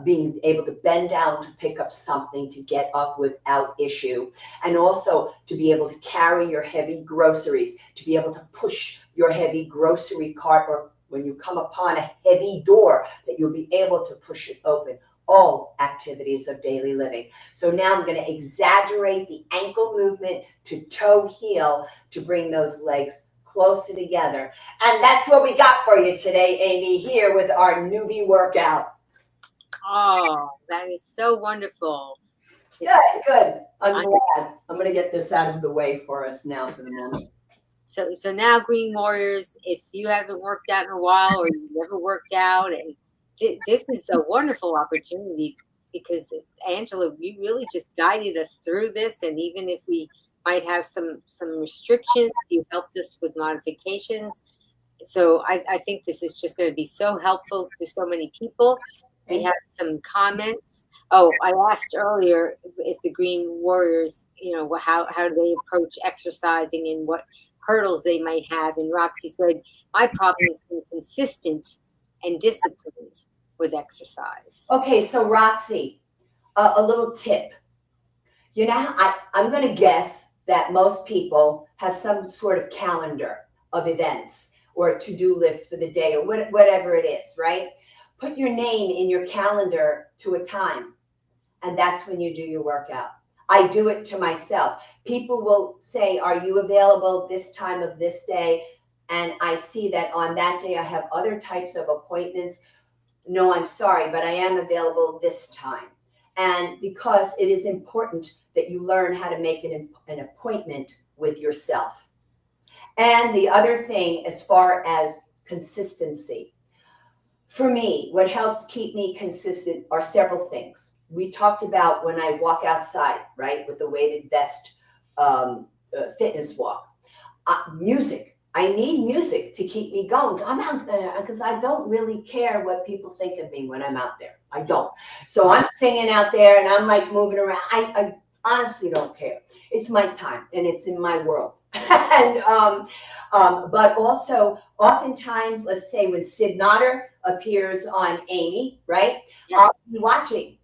being able to bend down to pick up something to get up without issue, and also to be able to carry your heavy groceries, to be able to push your heavy grocery cart, or when you come upon a heavy door, that you'll be able to push it open. All activities of daily living. So now I'm going to exaggerate the ankle movement to toe heel to bring those legs closer together. And that's what we got for you today, Amy, here with our newbie workout. Oh, that is so wonderful. Good. I'm glad. I'm going to get this out of the way for us now for the moment. So now, Green Warriors, if you haven't worked out in a while or you've never worked out, and this is a wonderful opportunity, because Angela, you really just guided us through this, and even if we might have some restrictions, you helped us with modifications. so I think this is just going to be so helpful to so many people. We have some comments. Oh, I asked earlier if the Green Warriors, how do they approach exercising and what hurdles they might have. And Roxy said, my problem is being consistent and disciplined with exercise. Okay, so Roxy, a little tip. I'm going to guess that most people have some sort of calendar of events or a to-do list for the day or whatever it is, right? Put your name in your calendar to a time, and that's when you do your workout. I do it to myself. People will say, are you available this time of this day? And I see that on that day I have other types of appointments. No, I'm sorry, but I am available this time. And because it is important that you learn how to make an appointment with yourself. And the other thing, as far as consistency, for me, what helps keep me consistent are several things. We talked about when I walk outside, right, with the weighted vest fitness walk. Music. I need music to keep me going. I'm out there because I don't really care what people think of me when I'm out there. I don't. So I'm singing out there and I'm like moving around. I honestly don't care. It's my time and it's in my world. And but also oftentimes, let's say when Sid Nodder appears on Amy, right? Yes. I'll be watching.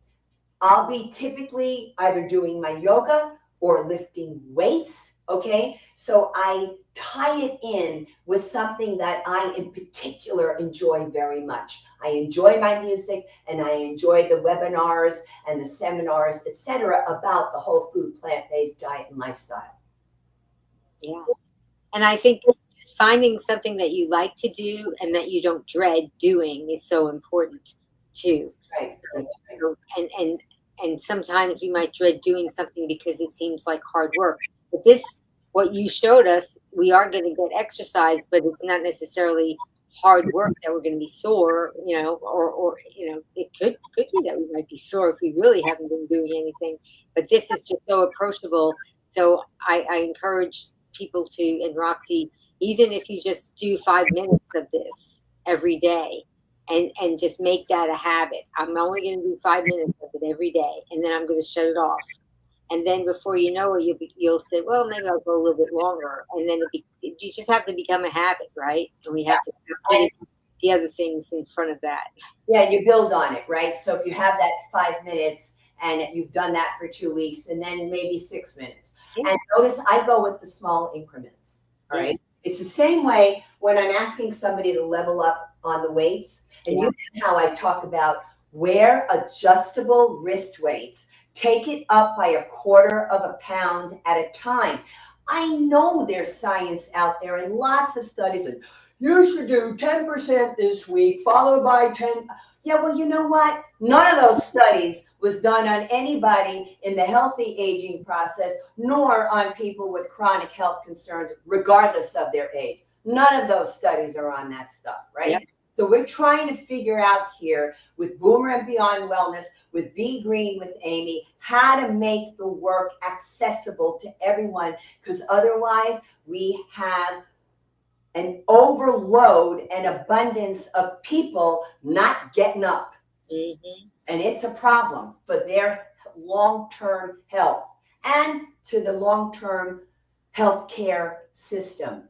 I'll be typically either doing my yoga or lifting weights. Okay, so I tie it in with something that I in particular enjoy very much. I enjoy my music and I enjoy the webinars and the seminars, etc., about the whole food, plant-based diet and lifestyle. Yeah. And I think just finding something that you like to do and that you don't dread doing is so important too. Right. That's right. And sometimes we might dread doing something because it seems like hard work. But what you showed us, we are going to get exercise, but it's not necessarily hard work that we're going to be sore, or it could be that we might be sore if we really haven't been doing anything. But this is just so approachable. So I encourage people to, and Roxy, even if you just do 5 minutes of this every day and just make that a habit. I'm only going to do 5 minutes of it every day, and then I'm going to shut it off. And then before you know it, you'll say, well, maybe I'll go a little bit longer. And then you just have to become a habit, right? And we have to put the other things in front of that. Yeah, you build on it, right? So if you have that 5 minutes and you've done that for 2 weeks and then maybe 6 minutes. Yeah. And notice I go with the small increments, all right? It's the same way when I'm asking somebody to level up on the weights. And you know how I talk about wear adjustable wrist weights. Take it up by 1/4 of a pound at a time. I know there's science out there and lots of studies. And you should do 10% this week, followed by 10. Yeah, well, you know what? None of those studies was done on anybody in the healthy aging process, nor on people with chronic health concerns, regardless of their age. None of those studies are on that stuff, right? Yep. So we're trying to figure out here with Boomer and Beyond Wellness, with Be Green with Amy, how to make the work accessible to everyone, because otherwise we have an overload and abundance of people not getting up. Mm-hmm. And it's a problem for their long-term health and to the long-term healthcare system.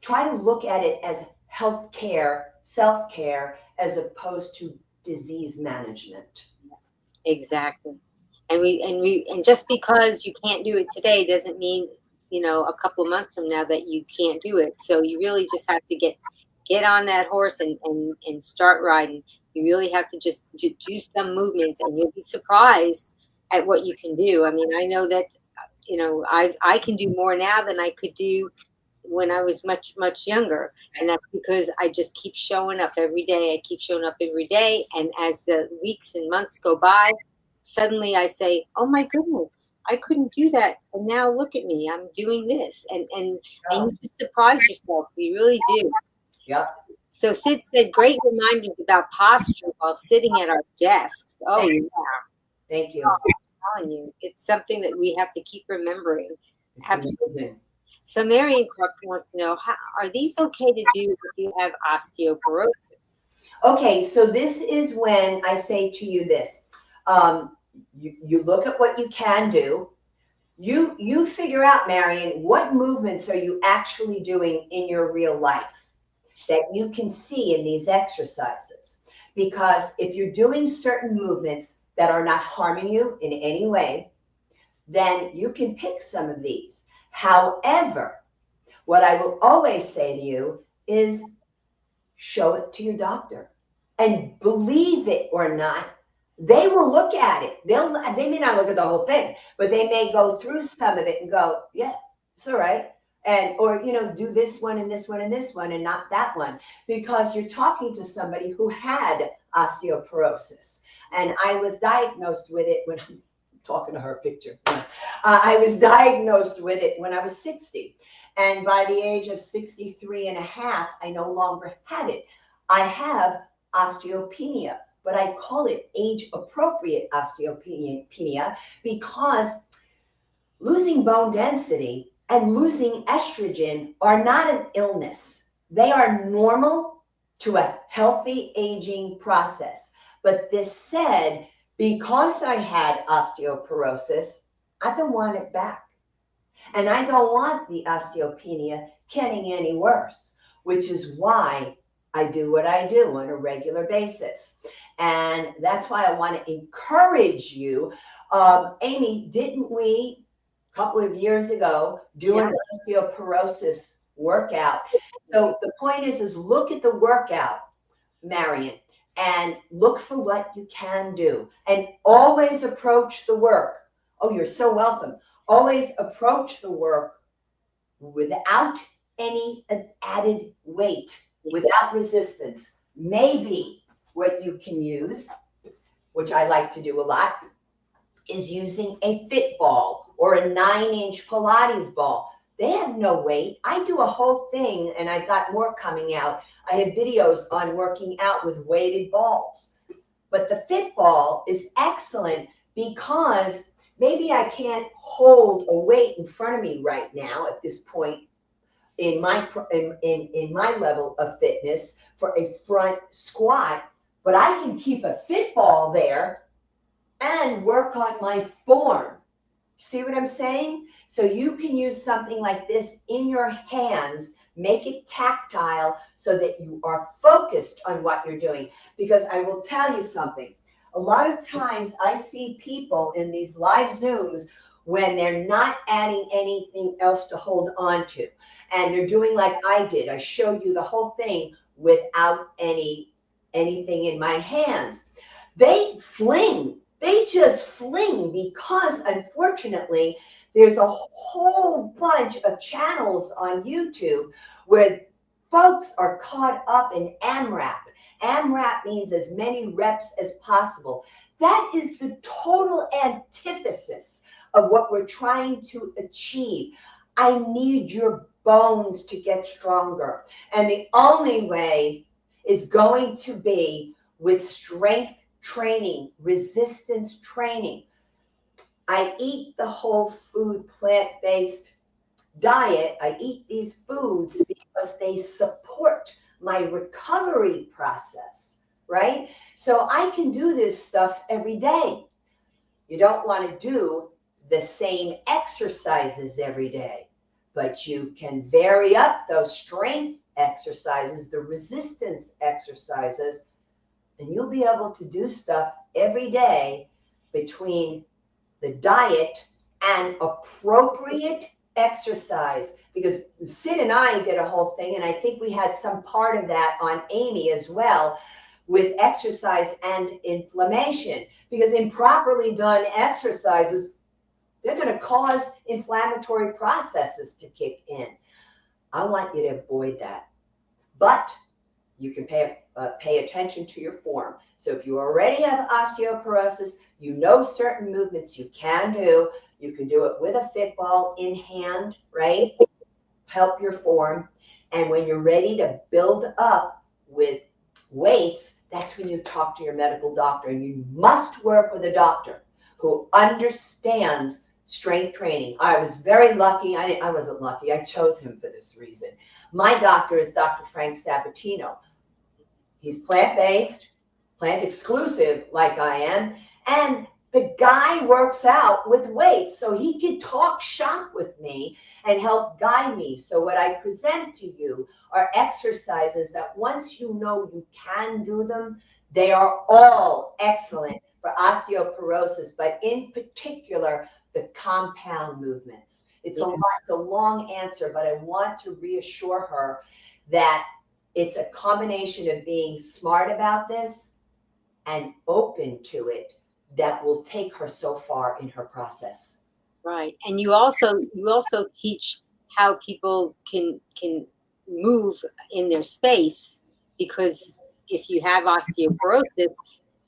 Try to look at it as healthcare, self-care, as opposed to disease management. Exactly. And just because you can't do it today doesn't mean, a couple of months from now that you can't do it. So you really just have to get on that horse and start riding. You really have to just do some movements, and you'll be surprised at what you can do. I mean, I know that, I can do more now than I could do when I was much, much younger. And that's because I just keep showing up every day. I keep showing up every day. And as the weeks and months go by, suddenly I say, oh my goodness, I couldn't do that. And now look at me, I'm doing this. And you just surprise yourself. We really do. Yeah. So Sid said, great reminders about posture while sitting at our desks. Oh, yeah. Thank you. Oh, I'm telling you, it's something that we have to keep remembering. Absolutely. So Marion Clark wants to know, how are these okay to do if you have osteoporosis? Okay, so this is when I say to you this. You look at what you can do. You figure out, Marion, what movements are you actually doing in your real life that you can see in these exercises. Because if you're doing certain movements that are not harming you in any way, then you can pick some of these. However, what I will always say to you is show it to your doctor. And believe it or not, they will look at it. They may not look at the whole thing, but they may go through some of it and go, yeah, it's all right. And or do this one and this one and this one and not that one, because you're talking to somebody who had osteoporosis. And I was diagnosed with it when I'm talking to her picture. I was diagnosed with it when I was 60. And by the age of 63 and a half, I no longer had it. I have osteopenia, but I call it age-appropriate osteopenia because losing bone density and losing estrogen are not an illness. They are normal to a healthy aging process. But this said, because I had osteoporosis, I don't want it back. And I don't want the osteopenia getting any worse, which is why I do what I do on a regular basis. And that's why I want to encourage you. Amy, didn't we, a couple of years ago, do an osteoporosis workout? So the point is look at the workout, Marion, and look for what you can do. And always approach the work. Oh, you're so welcome. Always approach the work without any added weight, without resistance. Maybe what you can use, which I like to do a lot, is using a fit ball or a 9-inch Pilates ball. They have no weight. I do a whole thing, and I've got more coming out. I have videos on working out with weighted balls. But the fit ball is excellent because maybe I can't hold a weight in front of me right now at this point in my level of fitness for a front squat, but I can keep a fit ball there and work on my form. See what I'm saying? So you can use something like this in your hands, make it tactile so that you are focused on what you're doing. Because I will tell you something. A lot of times I see people in these live Zooms when they're not adding anything else to hold on to. And they're doing like I did. I showed you the whole thing without anything in my hands. They just fling because unfortunately there's a whole bunch of channels on YouTube where folks are caught up in AMRAP. AMRAP means as many reps as possible. That is the total antithesis of what we're trying to achieve. I need your bones to get stronger. And the only way is going to be with strength training, resistance training. I eat the whole food plant-based diet. I eat these foods because they support my recovery process, right? So I can do this stuff every day. You don't want to do the same exercises every day, but you can vary up those strength exercises, the resistance exercises, and you'll be able to do stuff every day between the diet and appropriate exercise. Because Sid and I did a whole thing, and I think we had some part of that on Amy as well, with exercise and inflammation. Because improperly done exercises, they're going to cause inflammatory processes to kick in. I want you to avoid that. But you can pay attention to your form. So if you already have osteoporosis, you know certain movements you can do. You can do it with a fit ball in hand, right? Help your form. And when you're ready to build up with weights, that's when you talk to your medical doctor. And you must work with a doctor who understands strength training. I was very lucky. I wasn't lucky. I chose him for this reason. My doctor is Dr. Frank Sabatino. He's plant-based, plant exclusive like I am, and the guy works out with weights, so he can talk shop with me and help guide me. So what I present to you are exercises that once you know you can do them, they are all excellent for osteoporosis, but in particular, the compound movements. It's a long answer, but I want to reassure her that it's a combination of being smart about this and open to it that will take her so far in her process. Right. And you also teach how people can move in their space, because if you have osteoporosis,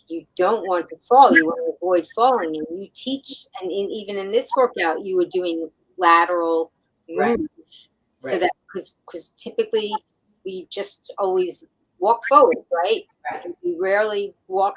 you don't want to fall. You want to avoid falling, and you teach. And even in this workout, you were doing lateral moves, so that because typically we just always walk forward, right? And we rarely walk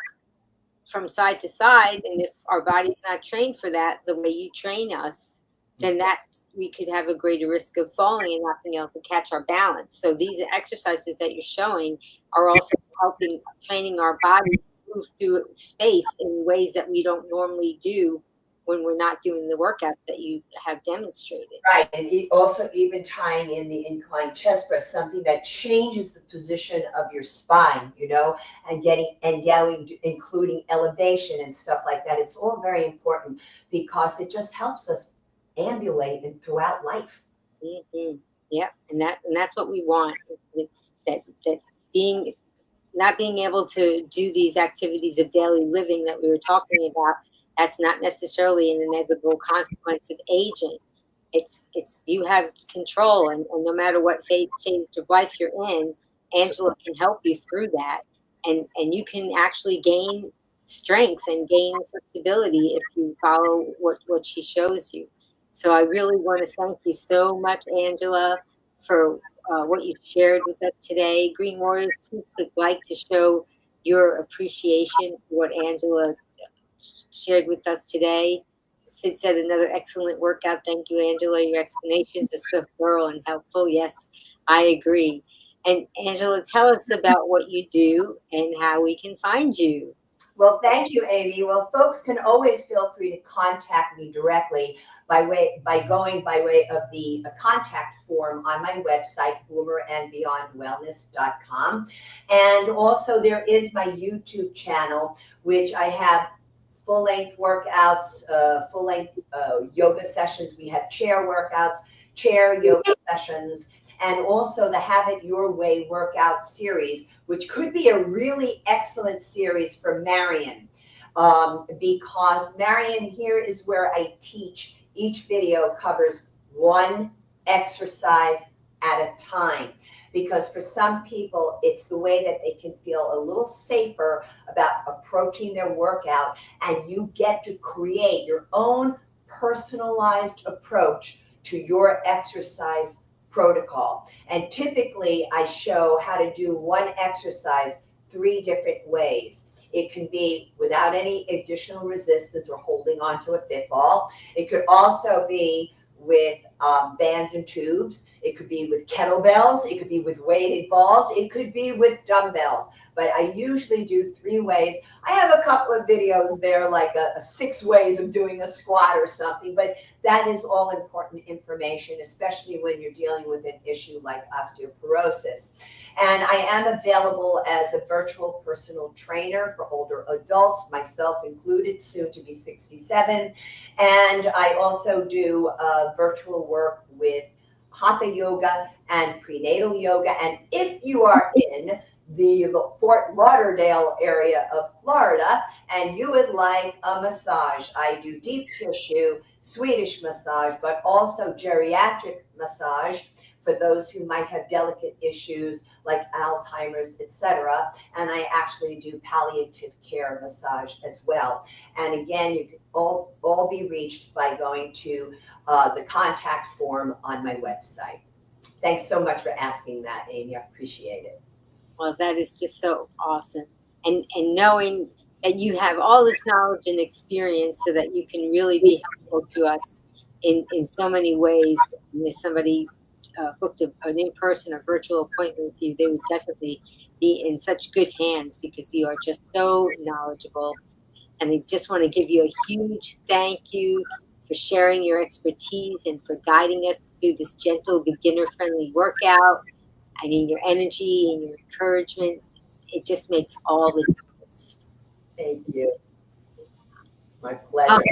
from side to side. And if our body's not trained for that, the way you train us, then that we could have a greater risk of falling and not being able to catch our balance. So these exercises that you're showing are also helping training our body to move through space in ways that we don't normally do when we're not doing the workouts that you have demonstrated. Right, and also even tying in the incline chest press, something that changes the position of your spine, you know, and going, including elevation and stuff like that. It's all very important because it just helps us ambulate and throughout life. Mm-hmm. Yeah, and that's what we want. That being not being able to do these activities of daily living that we were talking about, that's not necessarily an inevitable consequence of aging. It's you have control, and no matter what stage of life you're in, Angela can help you through that, and you can actually gain strength and gain flexibility if you follow what she shows you. So I really want to thank you so much, Angela, for what you shared with us today. Green Warriors, please click like to show your appreciation for what Angela shared with us today. Sid said another excellent workout. Thank you, Angela. Your explanations are so thorough and helpful. Yes, I agree. And Angela, tell us about what you do and how we can find you. Well, thank you, Amy. Well, folks can always feel free to contact me directly by way of the contact form on my website, boomerandbeyondwellness.com. And also there is my YouTube channel, which I have full-length workouts, full-length yoga sessions. We have chair workouts, chair yoga sessions, and also the Have It Your Way workout series, which could be a really excellent series for Marion, because Marion, here is where I teach. Each video covers one exercise at a time, because for some people, it's the way that they can feel a little safer about approaching their workout, and you get to create your own personalized approach to your exercise protocol. And typically I show how to do one exercise 3 different ways. It can be without any additional resistance or holding onto a fit ball. It could also be with bands and tubes. It could be with kettlebells. It could be with weighted balls. It could be with dumbbells. But I usually do 3 ways. I have a couple of videos there, like a 6 ways of doing a squat or something, but that is all important information, especially when you're dealing with an issue like osteoporosis. And I am available as a virtual personal trainer for older adults, myself included, soon to be 67. And I also do virtual work with Hatha yoga and prenatal yoga. And if you are in the Fort Lauderdale area of Florida and you would like a massage, I do deep tissue, Swedish massage, but also geriatric massage for those who might have delicate issues like Alzheimer's, etc. And I actually do palliative care massage as well. And again, you can all be reached by going to the contact form on my website. Thanks so much for asking that, Amy. I appreciate it. Well, that is just so awesome. And knowing that you have all this knowledge and experience so that you can really be helpful to us in so many ways. And if somebody booked an in-person or virtual appointment with you, they would definitely be in such good hands because you are just so knowledgeable. And I just want to give you a huge thank you for sharing your expertise and for guiding us through this gentle, beginner-friendly workout. I mean, your energy and your encouragement, it just makes all the difference. Thank you. My Oh, pleasure.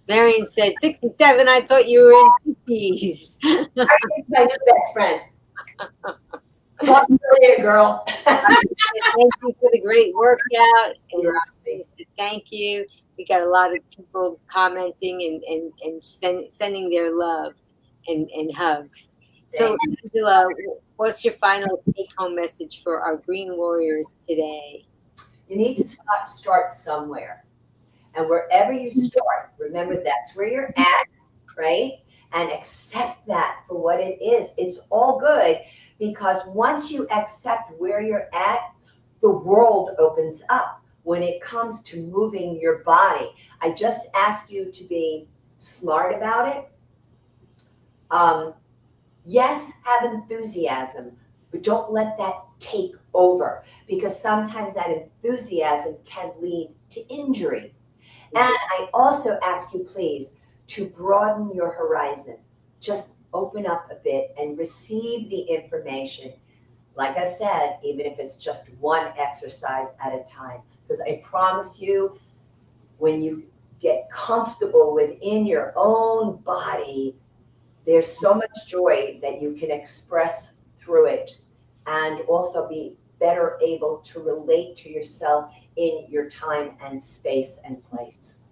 Marion said, 67, I thought you were in 50s. My new best friend. Talk to you later, girl. Thank you for the great workout. You're And welcome. thank you. We got a lot of people commenting and sending their love and hugs. So, Angela, what's your final take-home message for our Green Warriors today? You need to start somewhere. And wherever you start, remember that's where you're at, right? And accept that for what it is. It's all good because once you accept where you're at, the world opens up when it comes to moving your body. I just ask you to be smart about it. Yes, have enthusiasm, but don't let that take over because sometimes that enthusiasm can lead to injury. And I also ask you, please, to broaden your horizon. Just open up a bit and receive the information. Like I said, even if it's just one exercise at a time. Because I promise you, when you get comfortable within your own body, there's so much joy that you can express through it and also be better able to relate to yourself in your time and space and place.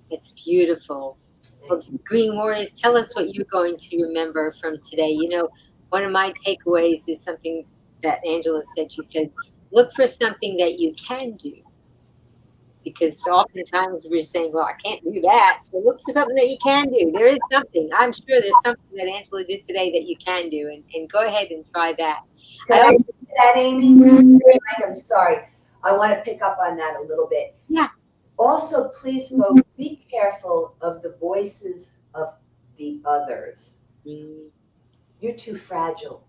It's beautiful. Well, Green Warriors, tell us what you're going to remember from today. You know, one of my takeaways is something that Angela said. She said, look for something that you can do. Because oftentimes we're saying, well, I can't do that. So look for something that you can do. There is something. I'm sure there's something that Angela did today that you can do. And go ahead and try that. Can I do that, Amy? I'm sorry. I want to pick up on that a little bit. Yeah. Also, please, folks, be careful of the voices of the others. You're too fragile.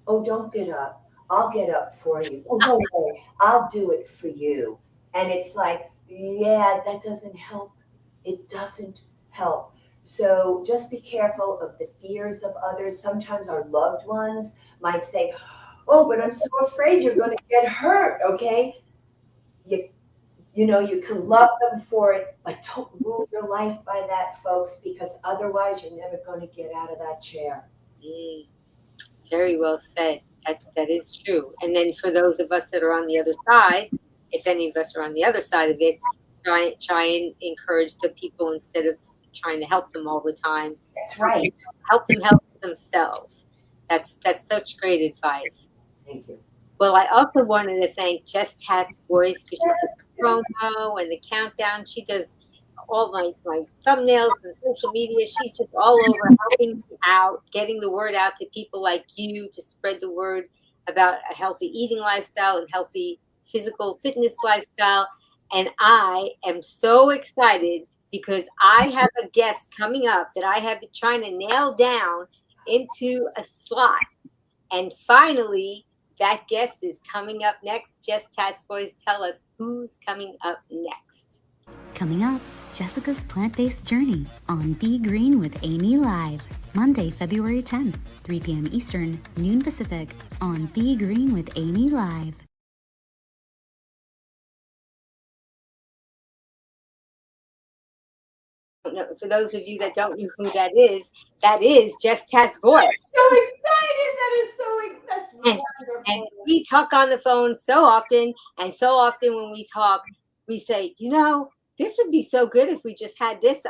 Oh, don't get up. I'll get up for you. Oh, don't worry. I'll do it for you. And it's like, yeah, that doesn't help. It doesn't help. So just be careful of the fears of others. Sometimes our loved ones might say, oh, but I'm so afraid you're going to get hurt, okay? You know, you can love them for it, but don't rule your life by that, folks, because otherwise you're never going to get out of that chair. Very well said. That is true. And then for those of us that are on the other side, if any of us are on the other side of it, try and encourage the people instead of trying to help them all the time. That's right. Help them help themselves. That's such great advice. Thank you. Well, I also wanted to thank Jess Task Voice because she did the promo and the countdown. She does all my thumbnails and social media. She's just all over helping me out, getting the word out to people like you to spread the word about a healthy eating lifestyle and healthy physical fitness lifestyle. And I am so excited because I have a guest coming up that I have been trying to nail down into a slot. And finally, that guest is coming up next. Jess Task Boys, tell us who's coming up next. Coming up, Jessica's plant-based journey on Be Green with Amy Live, Monday, February 10th, 3 p.m. Eastern, noon Pacific, on Be Green with Amy Live. For those of you that don't know who that is Jess Task Voice. I'm so excited. That's wonderful. And we talk on the phone so often, and so often when we talk, we say, you know, this would be so good if we just had this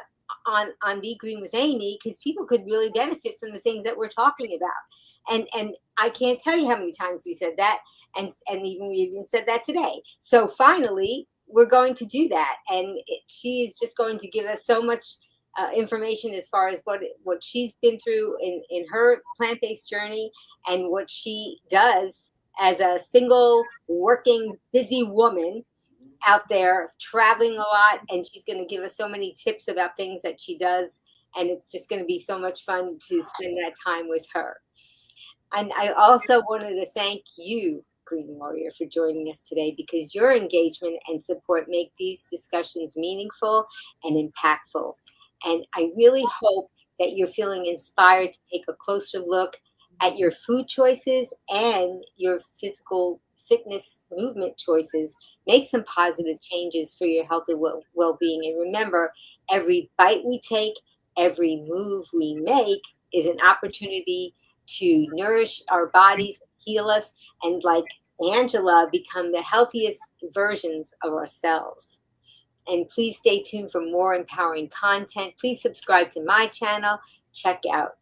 on Be Green with Amy, because people could really benefit from the things that we're talking about. And I can't tell you how many times we said that, and we even said that today. So finally, we're going to do that, and she is just going to give us so much information as far as what she's been through in her plant-based journey and what she does as a single working busy woman out there traveling a lot, and she's going to give us so many tips about things that she does. And it's just going to be so much fun to spend that time with her. And I also wanted to thank you, Green Warrior, for joining us today, because your engagement and support make these discussions meaningful and impactful. And I really hope that you're feeling inspired to take a closer look at your food choices and your physical fitness movement choices. Make some positive changes for your health and well-being. And remember, every bite we take, every move we make is an opportunity to nourish our bodies, heal us, and like Angela, become the healthiest versions of ourselves. And please stay tuned for more empowering content. Please subscribe to my channel. Check out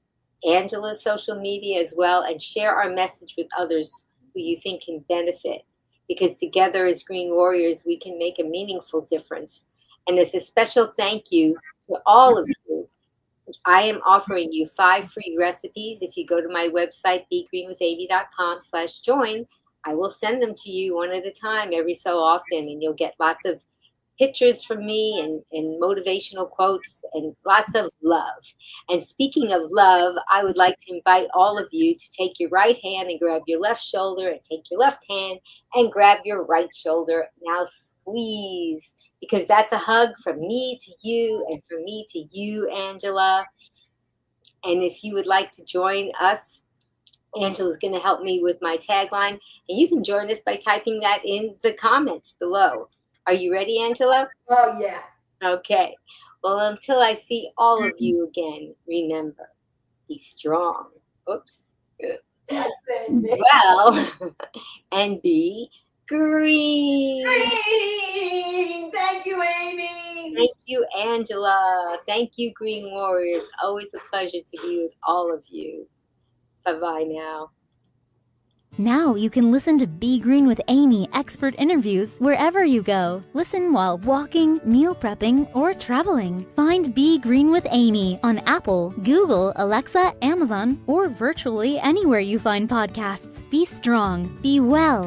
Angela's social media as well, and share our message with others who you think can benefit. Because together as Green Warriors, we can make a meaningful difference. And as a special thank you to all of you, I am offering you 5 free recipes. If you go to my website, begreenwithamy.com/join, I will send them to you one at a time every so often, and you'll get lots of pictures from me and motivational quotes and lots of love. And speaking of love, I would like to invite all of you to take your right hand and grab your left shoulder, and take your left hand and grab your right shoulder. Now squeeze, because that's a hug from me to you and from me to you, Angela. And if you would like to join us, Angela's going to help me with my tagline, and you can join us by typing that in the comments below. Are you ready, Angela? Oh, yeah. Okay. Well, until I see all of you again, remember, be strong. Oops. That's it. Well, and be green. Green. Thank you, Amy. Thank you, Angela. Thank you, Green Warriors. Always a pleasure to be with all of you. Bye-bye now. Now you can listen to Be Green with Amy expert interviews wherever you go. Listen while walking, meal prepping, or traveling. Find Be Green with Amy on Apple, Google, Alexa, Amazon, or virtually anywhere you find podcasts. Be strong, be well,